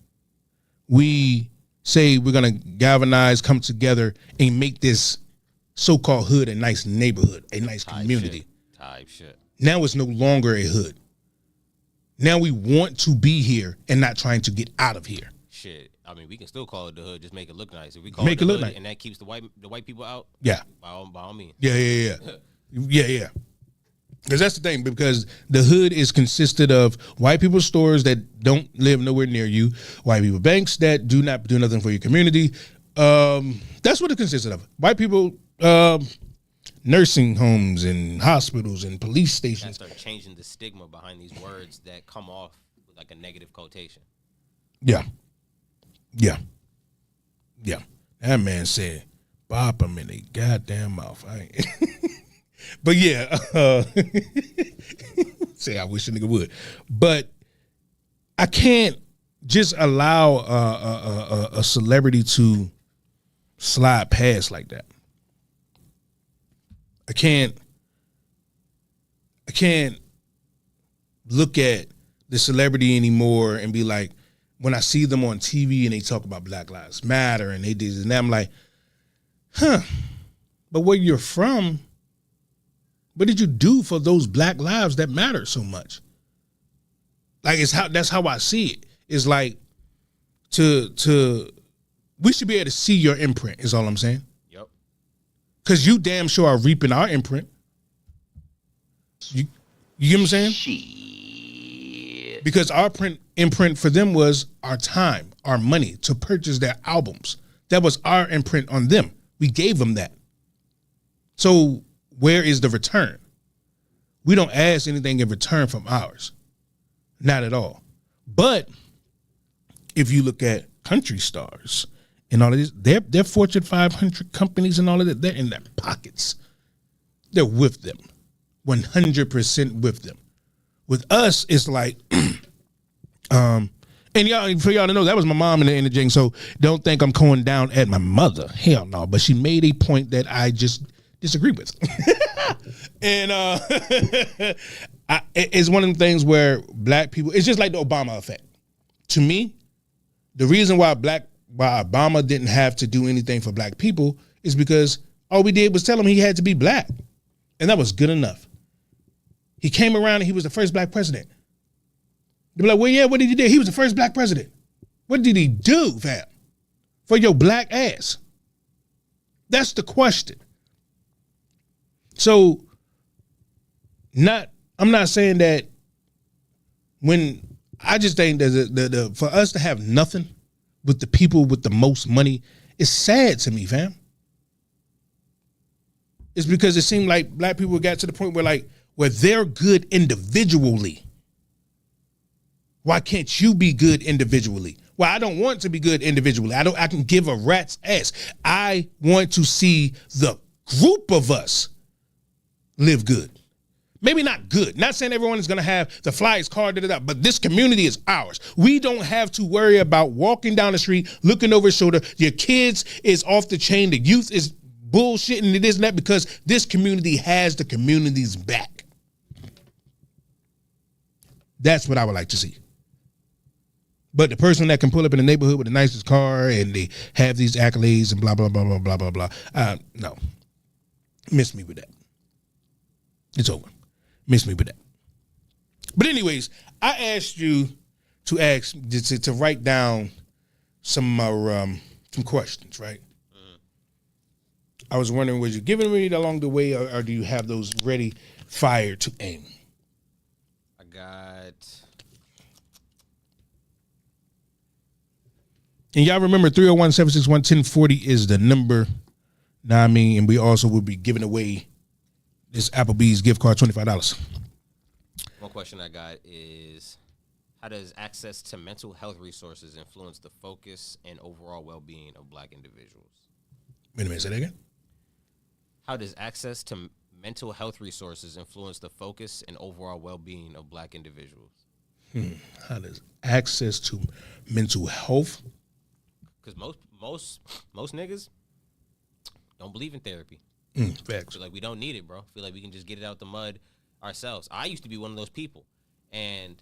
we say we're going to galvanize, come together, and make this so-called hood a nice neighborhood, a nice community. Type shit. Now it's no longer a hood. Now we want to be here and not trying to get out of here. Shit. I mean, we can still call it the hood, just make it look nice. If we call Make it it the look hood nice. and that keeps the white people out, Yeah. by all means. Yeah. Because that's the thing, because the hood is consisted of white people stores that don't live nowhere near you, white people banks that do not do nothing for your community. That's what it consisted of. White people, nursing homes and hospitals and police stations. Start changing the stigma behind these words that come off with like a negative quotation. Yeah. That man said, "Bop him in the goddamn mouth." But yeah, say I wish a nigga would, but I can't just allow a celebrity to slide past like that. I can't look at the celebrity anymore and be like, when I see them on TV and they talk about Black Lives Matter and they did this and that, I'm like, but where you're from, what did you do for those black lives that matter so much? Like that's how I see it. It's like we should be able to see your imprint, is all I'm saying. Yep. Cause you damn sure are reaping our imprint. You get what I'm saying? Shit. Because our imprint for them was our time, our money to purchase their albums. That was our imprint on them. We gave them that. So where is the return? We don't ask anything in return from ours. Not at all. But if you look at country stars and all of this, they're Fortune 500 companies and all of that, they're in their pockets. They're with them. 100% with them. With us, it's like, and y'all, for y'all to know, that was my mom in the jing, so don't think I'm going down at my mother. Hell no. But she made a point that I just disagree with. And it's one of the things where black people, it's just like the Obama effect. To me, the reason why Obama didn't have to do anything for black people is because all we did was tell him he had to be black. And that was good enough. He came around and he was the first black president. They'd be like, well, yeah, what did he do? He was the first black president. What did he do, fam? For your black ass? That's the question. So, I'm not saying that I just think that for us to have nothing with the people with the most money is sad to me, fam. It's because it seemed like black people got to the point where they're good individually. Why can't you be good individually? Well, I don't want to be good individually. I can give a rat's ass. I want to see the group of us live good. Maybe not good. Not saying everyone is going to have the flyest car, but this community is ours. We don't have to worry about walking down the street, looking over his shoulder. Your kids is off the chain. The youth is bullshitting it is and that, because this community has the community's back. That's what I would like to see. But the person that can pull up in the neighborhood with the nicest car and they have these accolades and blah, blah, blah, blah, blah, blah, blah. No. Miss me with that. It's over. Miss me with that. But anyways, I asked you to write down some questions, right? I was wondering, was you giving me along the way, or do you have those ready, fire to aim? I got. And y'all remember 301-761-1040 is the number. Now I mean, and we also will be giving away this Applebee's gift card, $25. One question I got is, how does access to mental health resources influence the focus and overall well-being of black individuals? Wait a minute, say that again? How does access to mental health resources influence the focus and overall well-being of Black individuals? How does access to mental health? Because most niggas don't believe in therapy. Facts. Feel like we don't need it, bro. Feel like we can just get it out the mud ourselves. I used to be one of those people, and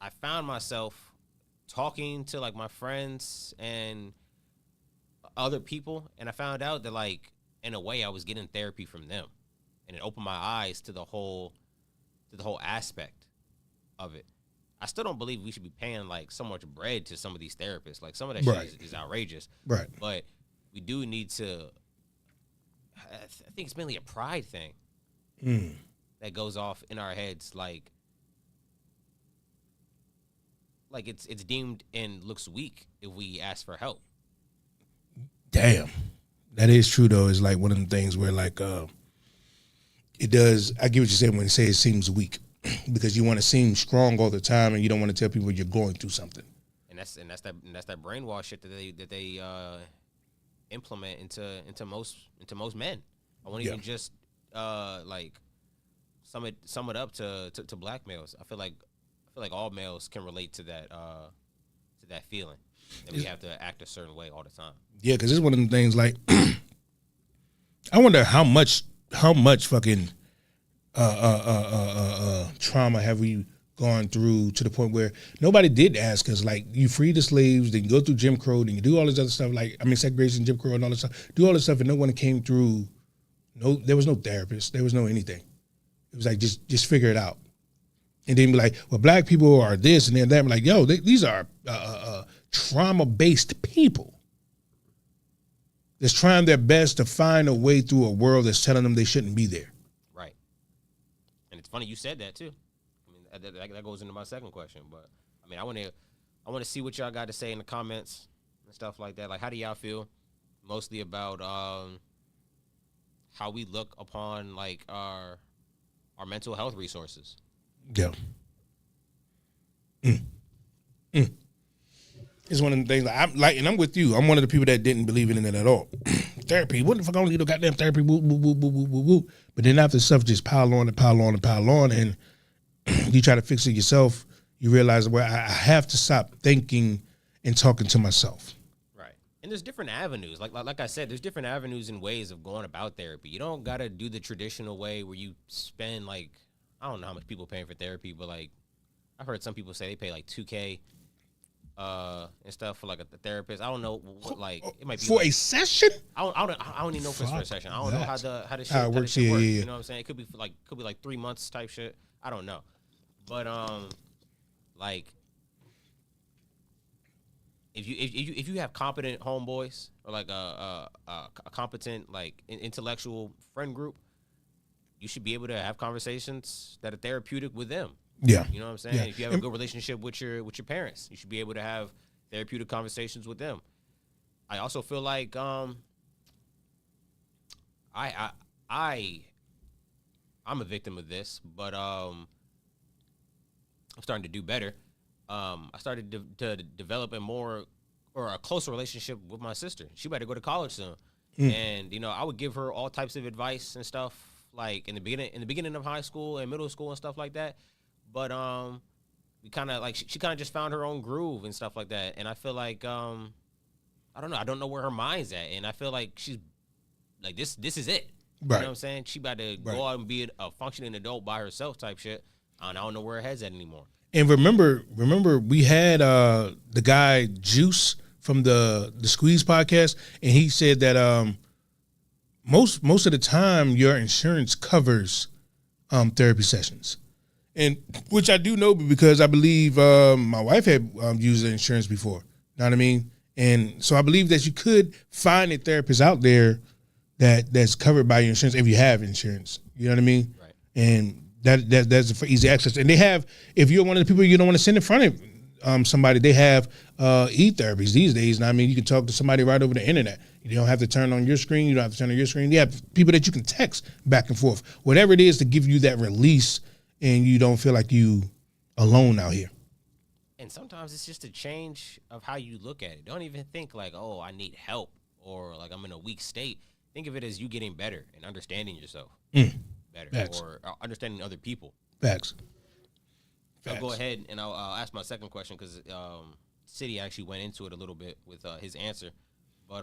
I found myself talking to like my friends and other people, and I found out that like in a way I was getting therapy from them, and it opened my eyes to the whole aspect of it. I still don't believe we should be paying like so much bread to some of these therapists. Like some of that shit is outrageous. Right. But we do need to. I think it's mainly a pride thing that goes off in our heads. Like it's deemed and looks weak if we ask for help. Damn, that is true though. It's like one of the things where like it does. I get what you're saying when you say it seems weak. Because you want to seem strong all the time, and you don't want to tell people you're going through something. And that's that brainwash shit that they implement into most men. I won't even just like sum it up to Black males. I feel like all males can relate to that feeling, and we have to act a certain way all the time. Yeah, because it's one of the things like I wonder how much fucking trauma have we gone through to the point where nobody did ask us, like, you free the slaves, then you go through Jim Crow, then you do all this other stuff, like, I mean, segregation, Jim Crow and all this stuff, do all this stuff, and no one came through, there was no therapist, there was no anything. It was like, just figure it out. And then be like, well, Black people are this and then that. I'm like, yo, these are trauma-based people that's trying their best to find a way through a world that's telling them they shouldn't be there. Right. And it's funny you said that too. I mean, that goes into my second question. But I mean, I want to see what y'all got to say in the comments and stuff like that. Like, how do y'all feel mostly about how we look upon like our mental health resources? Yeah. It's one of the things and I'm with you. I'm one of the people that didn't believe in it at all. Therapy, what the fuck? I don't need no goddamn therapy. Woo, woo, woo, woo, woo, woo, woo. But then after stuff just pile on and pile on and pile on, and you try to fix it yourself, you realize, well, I have to stop thinking and talking to myself. Right. And there's different avenues. Like I said, there's different avenues and ways of going about therapy. You don't gotta do the traditional way where you spend like, I don't know how much people paying for therapy, but like I've heard some people say they pay like $2,000 and stuff for like a therapist. I don't know what, like it might be for like, a session. I don't even know if it's for a session. I don't know how the shit it works. Yeah. Yeah. You know what I'm saying? It could be like 3 months type shit. I don't know, but like if you have competent homeboys or like a competent like intellectual friend group, you should be able to have conversations that are therapeutic with them. Yeah. You know what I'm saying? Yeah. If you have a good relationship with your parents, you should be able to have therapeutic conversations with them. I also feel like I'm a victim of this, but I'm starting to do better. I started to develop a closer relationship with my sister. She better go to college soon. And you know, I would give her all types of advice and stuff like in the beginning of high school and middle school and stuff like that. But we kind of like she kind of just found her own groove and stuff like that. And I feel like I don't know where her mind's at. And I feel like she's like this is it. Right. You know what I'm saying? She about to go out and be a functioning adult by herself type shit. And I don't know where her head's at anymore. And remember we had the guy Juice from the Squeeze podcast, and he said that most of the time your insurance covers therapy sessions. And which I do know because I believe my wife had used the insurance before. Know what I mean? And so I believe that you could find a therapist out there that's covered by your insurance if you have insurance. You know what I mean? Right. And that's for easy access. And they have, if you're one of the people you don't want to send in front of somebody, they have e-therapies these days. And I mean, you can talk to somebody right over the internet. You don't have to turn on your screen. You don't have to turn on your screen. You have people that you can text back and forth. Whatever it is to give you that release and you don't feel like you alone out here. And sometimes it's just a change of how you look at it. Don't even think like, oh, I need help or like I'm in a weak state. think of it as you getting better and understanding yourself better, Facts. or understanding other people. Facts. I'll go ahead and I'll ask my second question because City actually went into it a little bit with his answer. But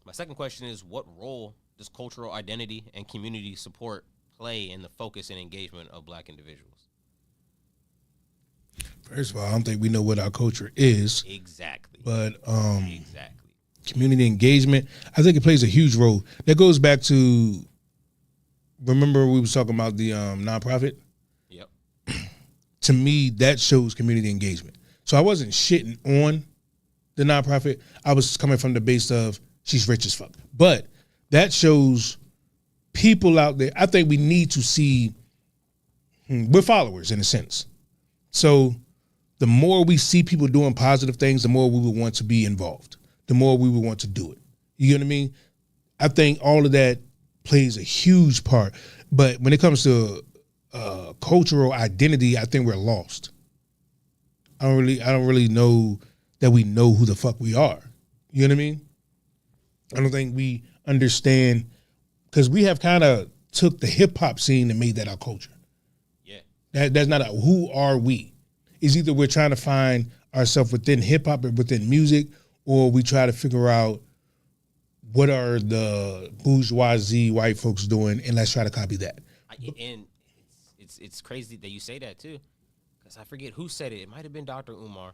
my second question is, what role does cultural identity and community support play in the focus and engagement of Black individuals? First of all, I don't think we know what our culture is. Exactly. But exactly. Community engagement, I think it plays a huge role. That goes back to, remember we was talking about the nonprofit? Yep. To me, that shows community engagement. So I wasn't shitting on the nonprofit. I was coming from the base of she's rich as fuck. But that shows people out there. I think we need to see, we're followers in a sense. So the more we see people doing positive things, the more we would want to be involved, the more we would want to do it. You know what I mean? I think all of that plays a huge part. But when it comes to cultural identity, I think we're lost. I don't really know that we know who the fuck we are. You know what I mean? I don't think we understand, because we have kind of took the hip hop scene and made that our culture. Yeah. That's not who are we? It's either we're trying to find ourselves within hip hop or within music, or we try to figure out what are the bourgeoisie white folks doing, and let's try to copy that. And it's crazy that you say that too, because I forget who said it. It might have been Dr. Umar,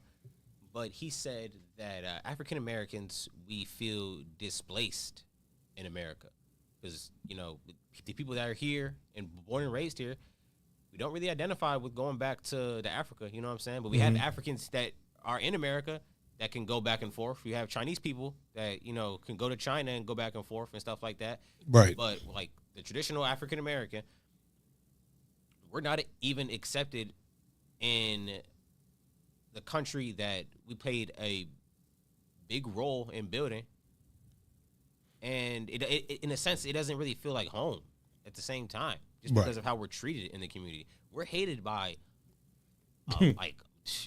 but he said that African Americans, we feel displaced in America because, you know, the people that are here and born and raised here, we don't really identify with going back to Africa, you know what I'm saying? But we have Africans that are in America that can go back and forth. We have Chinese people that, you know, can go to China and go back and forth and stuff like that. Right. But like the traditional African American, we're not even accepted in the country that we played a big role in building. And it in a sense, it doesn't really feel like home at the same time, just because of how we're treated in the community. We're hated by, like,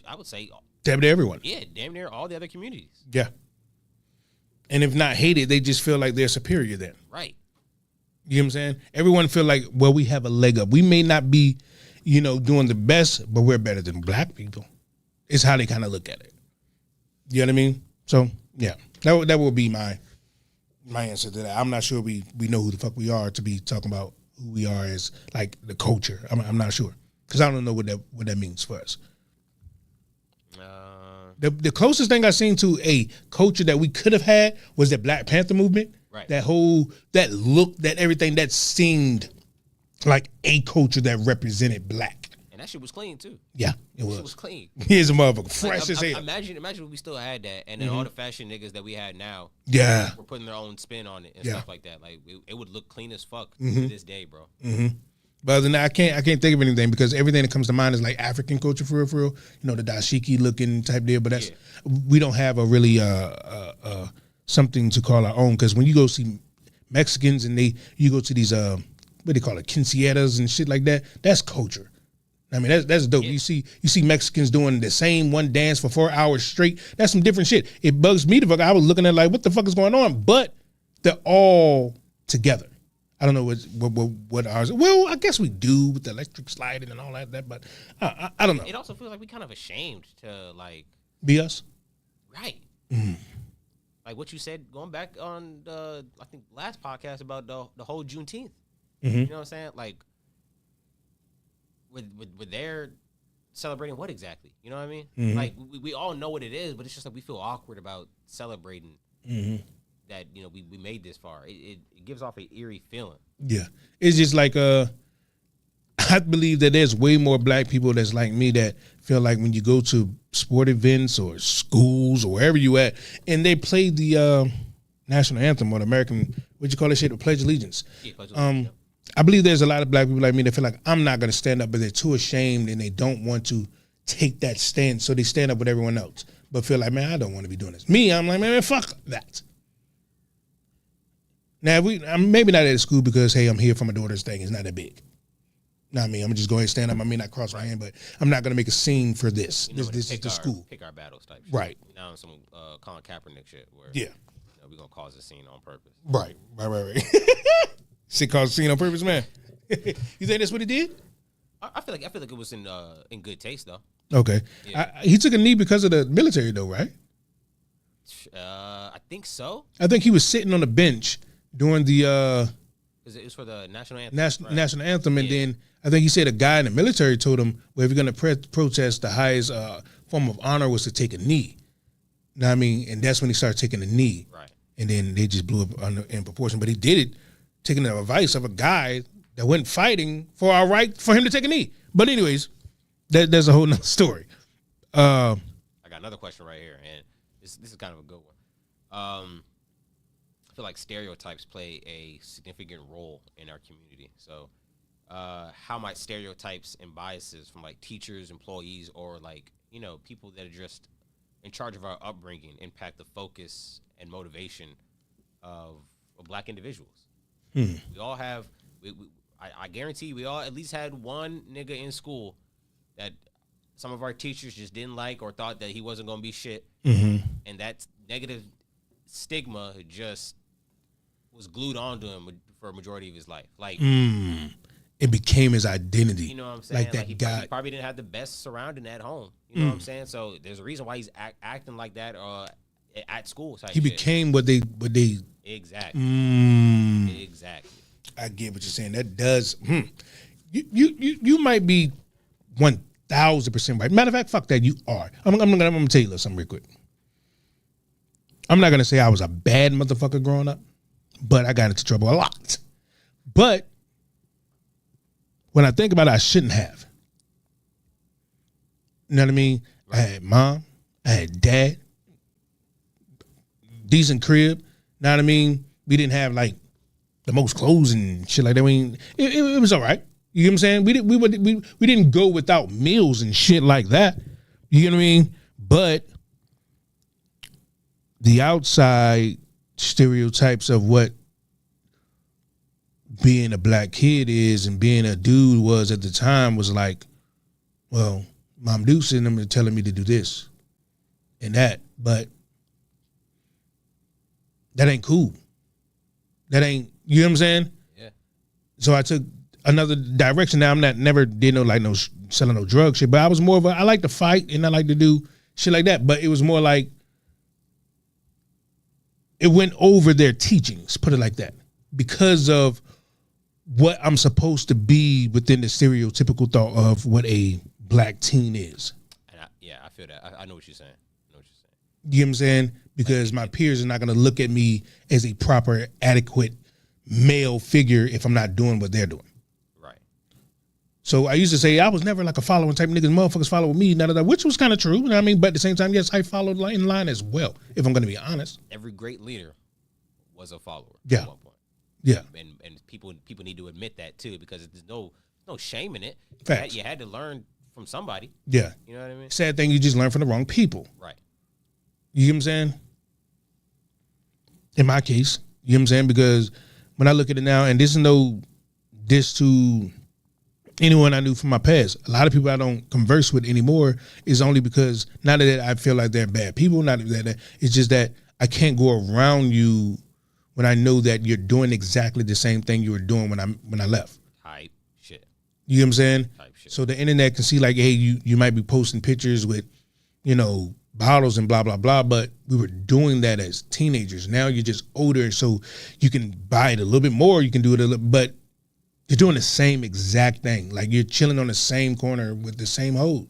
I would say, Damn near everyone. Yeah, damn near all the other communities. Yeah. And if not hated, they just feel like they're superior then. Right. You know what I'm saying? Everyone feel like, well, we have a leg up. We may not be, you know, doing the best, but we're better than black people. It's how they kind of look at it. You know what I mean? So, yeah. That will be my answer to that. I'm not sure we know who the fuck we are to be talking about who we are as, like, the culture. I'm not sure. Because I don't know what that means for us. The closest thing I've seen to a culture that we could have had was the Black Panther movement. Right. That look, that everything that seemed like a culture that represented black. And that shit was clean too. Yeah, it was. Shit was clean. Here's a motherfucker, fresh as hell. Imagine if we still had that, and then all the fashion niggas that we had now, yeah, we're putting their own spin on it and Yeah. stuff like that. Like it would look clean as fuck Mhm. to this day, bro. But other than that, I can't think of anything, because everything that comes to mind is like African culture for real. You know, the dashiki looking type deal. But that's we don't have a really something to call our own, because when you go see Mexicans and you go to these what they call it, quinceañeras and shit like that, that's culture. I mean, that's dope. You see Mexicans doing the same one dance for 4 hours straight. That's some different shit. It bugs me the fuck. I was looking at like, what the fuck is going on? But they're all together. I don't know what ours. Well, I guess we do with the electric sliding and all that. But I don't know. It also feels like we kind of ashamed to like Be us. right. Like what you said, going back on the I think last podcast about the whole Juneteenth. You know what I'm saying? Like with their celebrating what exactly? You know what I mean? Like we all know what it is, but it's just like we feel awkward about celebrating that, you know, we made this far. It gives off an eerie feeling. Yeah, it's just like I believe that there's way more black people that's like me that feel like when you go to sport events or schools or wherever you at, and they play the national anthem or the American, what you call that shit, the Pledge of Allegiance. Yeah, Pledge of Allegiance, I believe there's a lot of black people like me that feel like I'm not going to stand up, but they're too ashamed and they don't want to take that stand, so they stand up with everyone else, but feel like, man, I don't want to be doing this. Me, I'm like, man, fuck that. Now, I'm maybe not at school because, hey, I'm here for my daughter's thing. It's not that big. Not me. I'm going to just go ahead and stand up. I may not cross my hand, but I'm not going to make a scene for this. You know, This is the school. Pick our battles type shit. Right. Now on some Colin Kaepernick shit. Where, Yeah. You we're gonna cause a scene on purpose. Right. Shit caused a scene on purpose, man. You think that's what he did? I feel like it was in good taste though. Okay. Yeah. He took a knee because of the military, though, right? I think so. I think he was sitting on the bench during the It was for the national anthem. national anthem, and then I think he said a guy in the military told him, "Well, if you're going to protest, the highest form of honor was to take a knee." You know what I mean? And that's when he started taking the knee. Right. And then they just blew up in proportion. But he did it, taking the advice of a guy that went fighting for our right for him to take a knee. But anyways, there's a whole nother story. I got another question right here, and this is kind of a good one. I feel like stereotypes play a significant role in our community. So how might stereotypes and biases from like teachers, employees, or like, people that are just in charge of our upbringing impact the focus and motivation of Black individuals? We all have, I guarantee we all at least had one nigga in school that some of our teachers just didn't like or thought that he wasn't going to be shit. Mm-hmm. And that negative stigma just was glued onto him for a majority of his life. Like, it became his identity. you know what I'm saying? Like that he guy. probably didn't have the best surrounding at home. You know what I'm saying? So there's a reason why he's acting like that at school. He became what they. Exactly. Exactly. I get what you're saying. That does. You might be 1,000% right. Matter of fact, fuck that. You are. I'm gonna tell you something real quick. I'm not gonna say I was a bad motherfucker growing up, but I got into trouble a lot. But when I think about it, I shouldn't have. You know what I mean? I had mom, I had dad, decent crib. Know what I mean? We didn't have like the most clothes and shit like that. I mean, it was all right. You know what I'm saying? We didn't go without meals and shit like that. You know what I mean? But the outside stereotypes of what being a black kid is and being a dude was at the time was like, well, Mom Deuce and them are telling me to do this and that, but that ain't cool. That ain't, you know what I'm saying? Yeah. So I took another direction. Now never did no selling no drug shit, but I was more of I like to fight and I like to do shit like that. But it was more like it went over their teachings, put it like that, because of what I'm supposed to be within the stereotypical thought of what a black teen is. And I feel that. I know what you're saying. You know what I'm saying? Because my peers are not going to look at me as a proper, adequate male figure if I'm not doing what they're doing. Right. So I used to say I was never like a following type of niggas. Motherfuckers follow me, which was kind of true. You know what I mean? But at the same time, yes, I followed in line as well, if I'm going to be honest. Every great leader was a follower Yeah. at one point. Yeah. And people need to admit that too, because there's no shame in it. Facts. You had to learn from somebody. Yeah. You know what I mean? Sad thing, you just learn from the wrong people. Right. You know what I'm saying? In my case, you know what I'm saying? Because when I look at it now, and this is no diss to anyone I knew from my past, a lot of people I don't converse with anymore is only because not that I feel like they're bad people, not that it's just that I can't go around you when I know that you're doing exactly the same thing you were doing when I left. Hype shit. You know what I'm saying? Type shit. So the internet can see like, hey, you might be posting pictures with, bottles and blah, blah, blah, but we were doing that as teenagers. Now you're just older, so you can buy it a little bit more, you can do it a little, but you're doing the same exact thing. Like you're chilling on the same corner with the same hoes.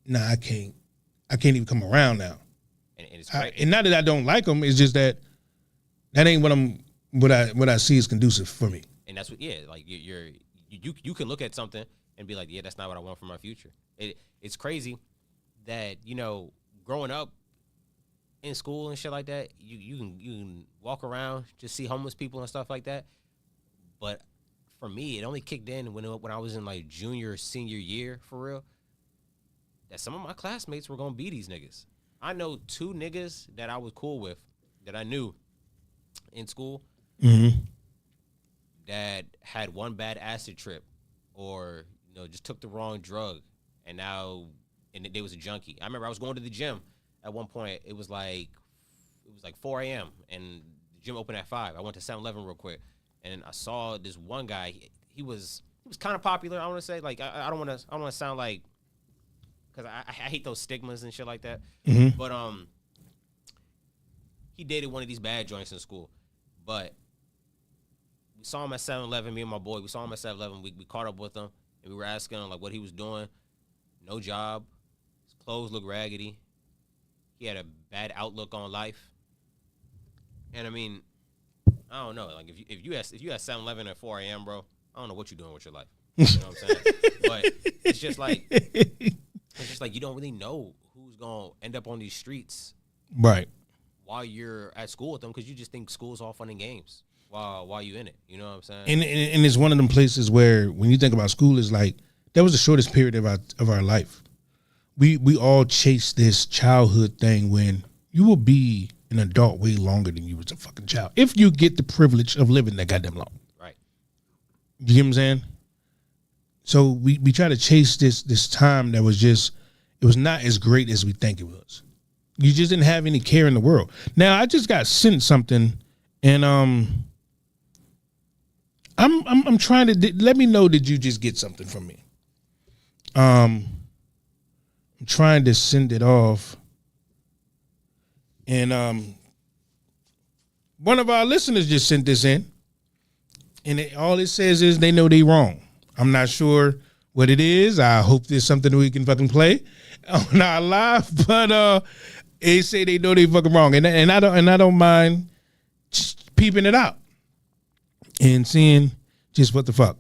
Nah, I can't even come around now. And it's great. And not that I don't like them, it's just that ain't what I see is conducive for me. And that's what, like you can look at something and be like, yeah, that's not what I want for my future. It's crazy that, growing up in school and shit like that, you can walk around, just see homeless people and stuff like that. But for me, it only kicked in when I was in like junior, senior year, for real, that some of my classmates were gonna be these niggas. I know 2 niggas that I was cool with, that I knew in school, that had one bad acid trip or, just took the wrong drug and they was a junkie. I remember I was going to the gym at one point. It was was like 4 a.m. and the gym opened at 5. I went to 7-Eleven real quick, and I saw this one guy. He was kind of popular. I want to say, like, I don't want to sound like, because I hate those stigmas and shit like that. Mhm. But he dated one of these bad joints in school. But we saw him at 7-Eleven. Me and my boy, we saw him at 7-Eleven. We caught up with him, and we were asking him like what he was doing. No job. His clothes looked raggedy. He had a bad outlook on life. And I mean, I don't know. Like if you at 7-Eleven at 4 a.m., bro, I don't know what you're doing with your life. You know what I'm saying? But it's just like you don't really know who's gonna end up on these streets, Right. while you're at school with them, because you just think school's all fun and games while you in it. You know what I'm saying? And it's one of them places where when you think about school, is like that was the shortest period of our life. We all chase this childhood thing when you will be an adult way longer than you was a fucking child if you get the privilege of living that goddamn long. Right. You get what I'm saying? So we try to chase this time that was just, it was not as great as we think it was. You just didn't have any care in the world. Now I just got sent something, and I'm trying to let me know, did you just get something from me? I'm trying to send it off, and one of our listeners just sent this in, and all it says is they know they wrong. I'm not sure what it is. I hope there's something we can fucking play on our live, but they say they know they fucking wrong, and I don't mind just peeping it out and seeing just what the fuck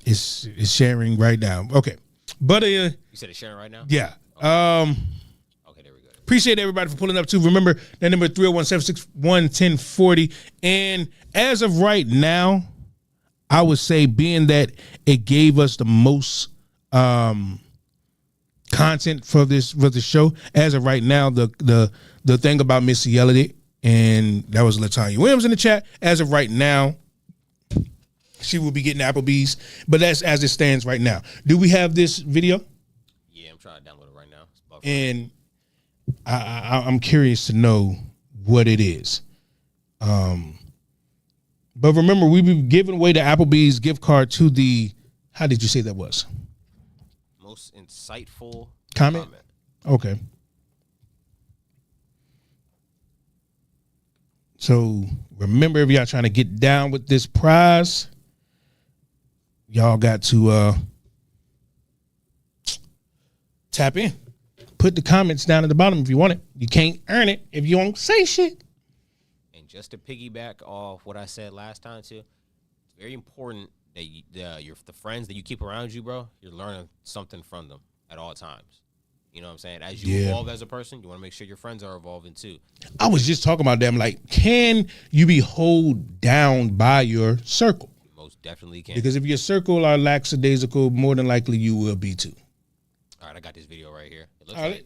is sharing right now. Okay, but You said it's sharing right now? yeah. Okay, there we go. Appreciate everybody for pulling up too. Remember that number 301-761-1040. And as of right now, I would say, being that it gave us the most content for the show, as of right now, the thing about Missy Elliott, and that was LaTanya Williams in the chat. As of right now, she will be getting Applebee's, but that's as it stands right now. Do we have this video? Yeah, I'm trying to download it right now. It's buffering. And I'm curious to know what it is. But remember, we be giving away the Applebee's gift card to the, how did you say that was? Most insightful Comment? Okay. So remember, if y'all trying to get down with this prize, y'all got to tap in. Put the comments down at the bottom if you want it. You can't earn it if you don't say shit. And just to piggyback off what I said last time too, it's very important that the friends that you keep around you, bro, you're learning something from them at all times. You know what I'm saying? As you evolve as a person, you want to make sure your friends are evolving too. I was just talking about them. Like, can you be held down by your circle? Most definitely can. Because if your circle are lackadaisical, more than likely you will be too. All right, I got this video right here. It looks All right,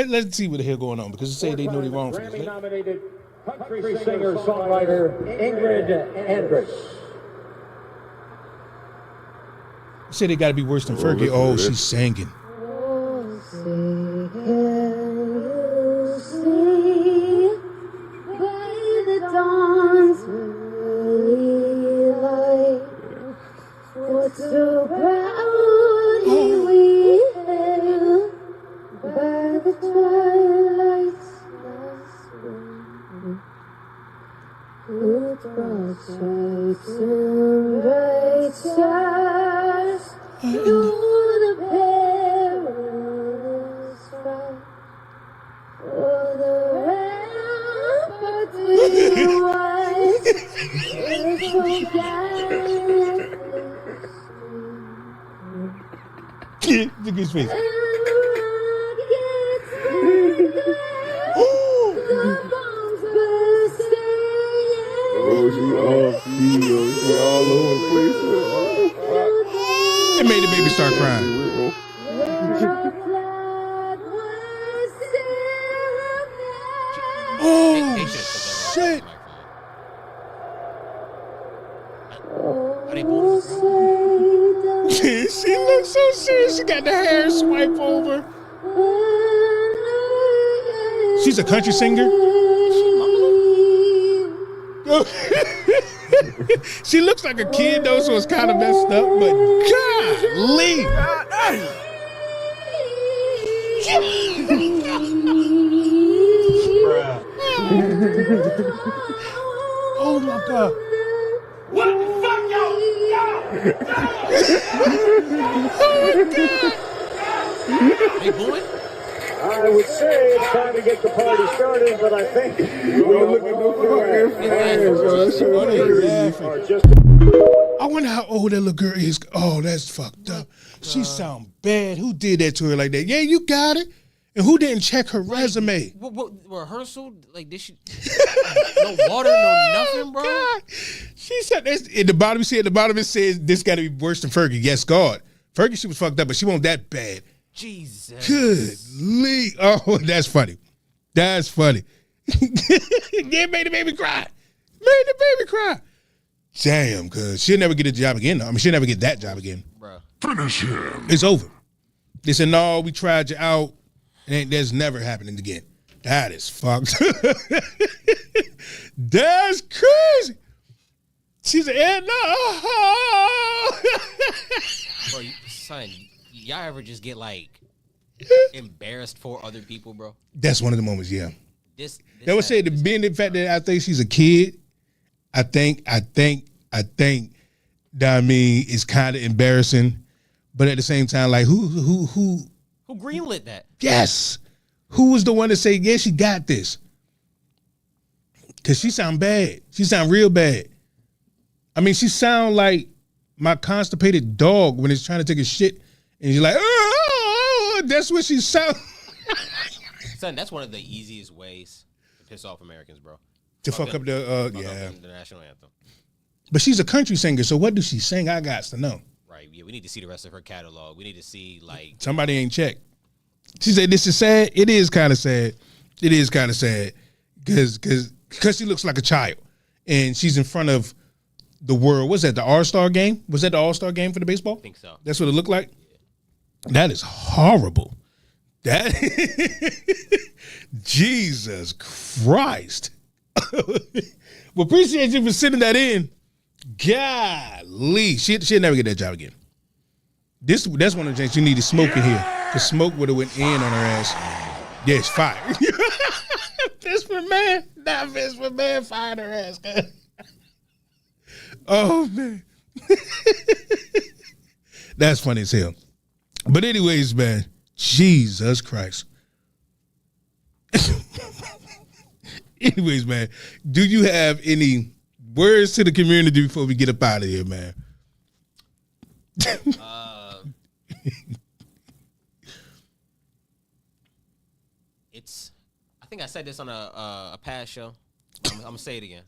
let's see what the hell going on, because it say they know they wrong for this. Grammy-nominated country singer-songwriter Ingrid Andress. You say they got to be worse than Fergie. Oh, she's singing. What's so proudly we hailed by the twilight's last gleam, who brought stripes and bright stars through the perilous fight. Oh, the ramparts we watched were so gallant. Look at his face. It made the baby start crying. Oh, shit. She looks so serious. She got the hair swipe over. She's a country singer. She She looks like a kid though, so it's kind of messed up. But golly, oh my God! What the fuck, yo? Hey, boy. I would say it's time to get the party started, but I think we're looking I wonder how old that little girl is. Oh, that's fucked up. She sound bad. Who did that to her like that? Yeah, you got it. And who didn't check her resume? What rehearsal? Like this shit? No water, no nothing, bro. God. She said this at the bottom. You see at the bottom it says this got to be worse than Fergie. Yes, God. Fergie, she was fucked up, but she wasn't that bad. Jesus. Good. Oh, that's funny. That's funny. Yeah, made the baby cry. Made the baby cry. Damn, cuz she'll never get a job again. Though. I mean, she'll never get that job again. Bro. Finish him. It's over. They said, no, we tried you out. That's never happening again. That is fucked. That's crazy. She's no. Bro, son, y'all ever just get like embarrassed for other people, bro? That's one of the moments, yeah. This They would say being the fact that I think she's a kid, I think that I mean is kind of embarrassing, but at the same time, like who greenlit that? Yes. Who was the one to say, yeah, she got this? Cause she sound bad. She sound real bad. I mean, she sound like my constipated dog when it's trying to take a shit and you're like, oh, that's what she sound. Son, that's one of the easiest ways to piss off Americans, bro. To fuck up the the national anthem. But she's a country singer, so what does she sing? I got to know. Right. Yeah, we need to see the rest of her catalog. We need to see like somebody ain't checked. She said this is sad. It is kind of sad. It is kind of sad because she looks like a child and she's in front of the world. Was that the All-Star game? Was that the All-Star game for the baseball? I think so. That's what it looked like? Yeah. That is horrible. That Jesus Christ. Well, appreciate you for sending that in. Golly. She'll never get that job again. That's one of the things you need to smoke in here. The smoke would have went in on her ass. Yeah, it's fire. Fistman man. Not Fistman man fired her ass. Oh, man. That's funny as hell. But anyways, man, Jesus Christ. Anyways, man, do you have any words to the community before we get up out of here, man? I think I said this on a past show. I'm gonna say it again.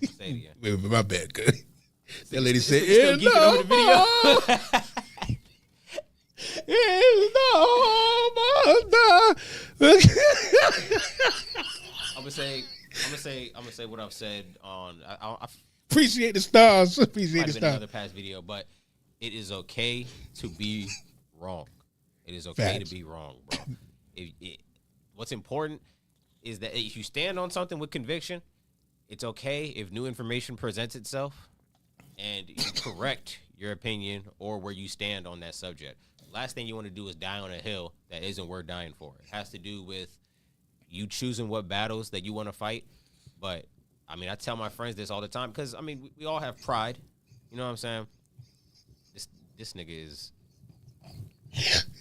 Wait, my bad, good. That lady said, still geeking over the video. I'm gonna say what I've said on. I appreciate the stars. Appreciate the stars. Another past video, but it is okay to be wrong. It is okay to be wrong, bro. What's important is that if you stand on something with conviction, it's okay if new information presents itself and you correct your opinion or where you stand on that subject. Last thing you want to do is die on a hill that isn't worth dying for. It has to do with you choosing what battles that you want to fight. But, I mean, I tell my friends this all the time because, I mean, we all have pride. You know what I'm saying? This nigga is...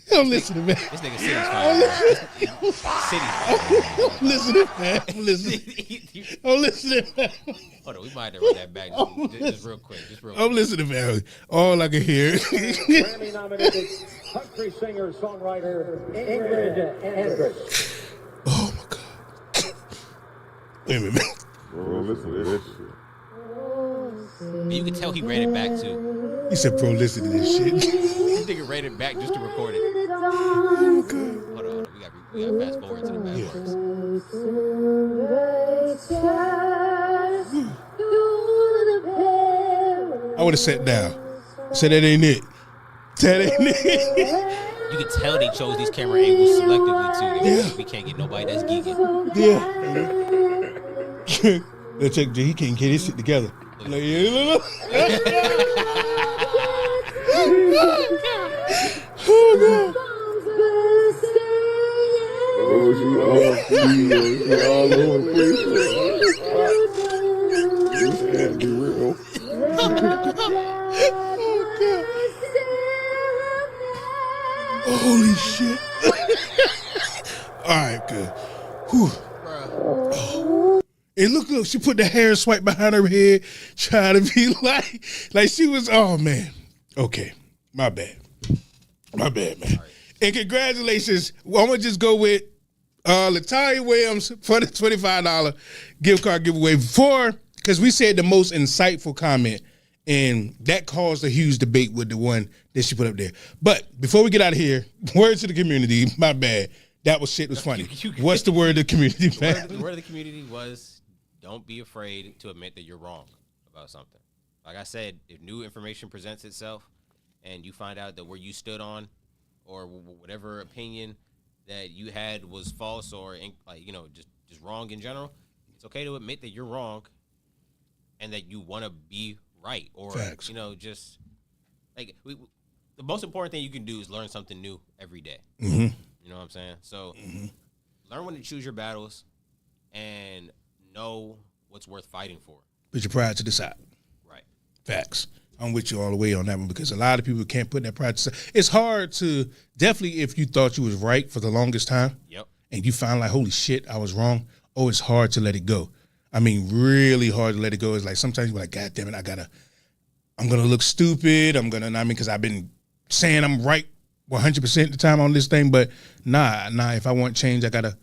Don't listen to me. This nigga City's fine. Don't listen to me. Don't listen to me. Hold on, we might have to run that back just real quick. I'm listening, man. All I can hear. Grammy-nominated country singer-songwriter Ingrid Andress. Oh, my God. Wait a minute. Bro, listen to this shit. You can tell he ran it back, too. He said, bro, listen to this shit. This nigga ran it back just to record it. Oh, hold on. We got fast forward to the bad parts. I would have sat down. Said that ain't it. That ain't it. You can tell they chose these camera angles selectively too. We can't get nobody that's geeking. Yeah. Let's check. He can't get his shit together. Like, yeah, look. Oh, God. All over the place. This can't be real. Holy shit. All right, good. Whew. Oh. And look, she put the hair swipe behind her head, trying to be like she was, oh, man. Okay, my bad, man. And congratulations. I'm going to just go with Latalia Williams for the $25 gift card giveaway because we said the most insightful comment, and that caused a huge debate with the one that she put up there. But before we get out of here, word to the community, my bad. That was funny. What's the word of the community, man? The word of the community was don't be afraid to admit that you're wrong about something. Like I said, if new information presents itself and you find out that where you stood on or whatever opinion that you had was false or just wrong in general, it's okay to admit that you're wrong and that you want to be right. Or Facts. Just like the most important thing you can do is learn something new every day. Mm-hmm. You know what I'm saying? So learn when to choose your battles and know what's worth fighting for. Put your pride to the side. Right. Facts. I'm with you all the way on that one because a lot of people can't put that pride to the side. It's hard to, definitely if you thought you was right for the longest time. Yep. And you find like, holy shit, I was wrong. Oh, it's hard to let it go. I mean, really hard to let it go. It's like sometimes you're like, God damn it, I'm going to look stupid. Because I've been saying I'm right 100% of the time on this thing, but nah, if I want change, I gotta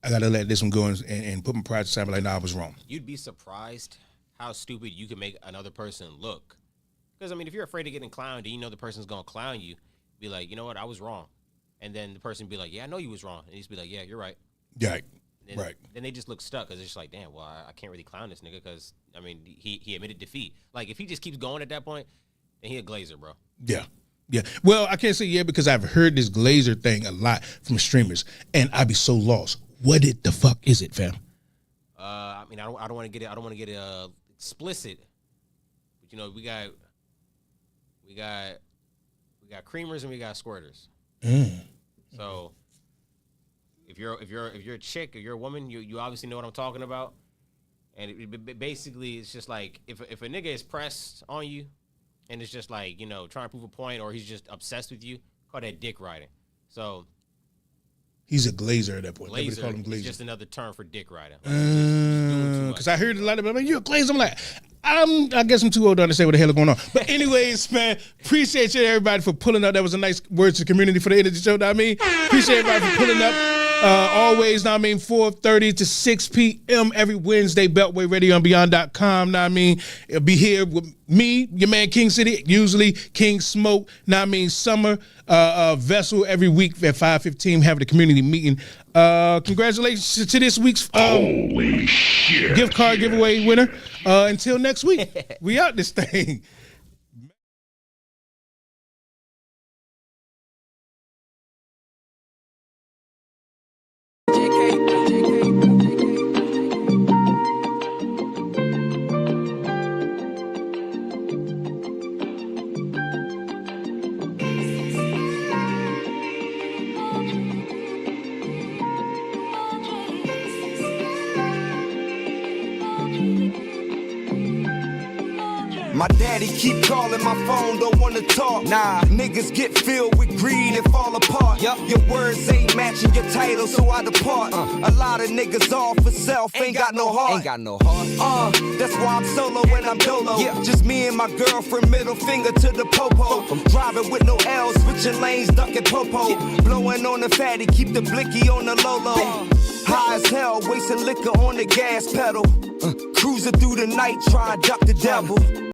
let this one go and put my pride to the side. Like, nah, I was wrong. You'd be surprised how stupid you can make another person look. Because, I mean, if you're afraid of getting clowned and you know the person's going to clown you, be like, you know what, I was wrong. And then the person be like, yeah, I know you was wrong. And you just be like, yeah, you're right. Right. Then, Then they just look stuck because it's just like, damn, well, I can't really clown this nigga because, I mean, he admitted defeat. Like, if he just keeps going at that point, then he a glazer, bro. Yeah. Yeah. Well, I can't say yeah because I've heard this glazer thing a lot from streamers, and I'd be so lost. What the fuck is it, fam? I mean, I don't want to get it. I don't want to get it explicit. But we got creamers and we got squirters. So if you're a chick or you're a woman, you obviously know what I'm talking about. And basically, it's just like if a nigga is pressed on you, and it's just like trying to prove a point, or he's just obsessed with you, call that dick riding. So he's a glazer at that point. Glazer call him glazer. Is just another term for dick riding. Because I heard a lot of people, you're a glazer. I'm like, I guess I'm too old to understand what the hell is going on. But anyways, man, appreciate you everybody for pulling up. That was a nice word to the community for the end of the show. I mean, appreciate everybody for pulling up. Always, 4:30 to 6 p.m. every Wednesday, Beltway Radio and Beyond.com. It'll be here with me, your man King City, usually King Smoke. Summer Vessel every week at 5:15. Have the community meeting. Congratulations to this week's Holy shit. gift card giveaway winner. Until next week, we out this thing. My daddy keep calling my phone, don't wanna talk. Nah, niggas get filled with greed and fall apart. Yup, your words ain't matching your title, so I depart. A lot of niggas all for self, ain't got no heart. Ain't got no heart. That's why I'm solo when I'm dolo. Yeah. Just me and my girlfriend, middle finger to the popo. I'm driving with no L, switching lanes, ducking popo. Yeah. Blowing on the fatty, keep the blicky on the low. High as hell, wasting liquor on the gas pedal. Cruising through the night, trying to duck the devil.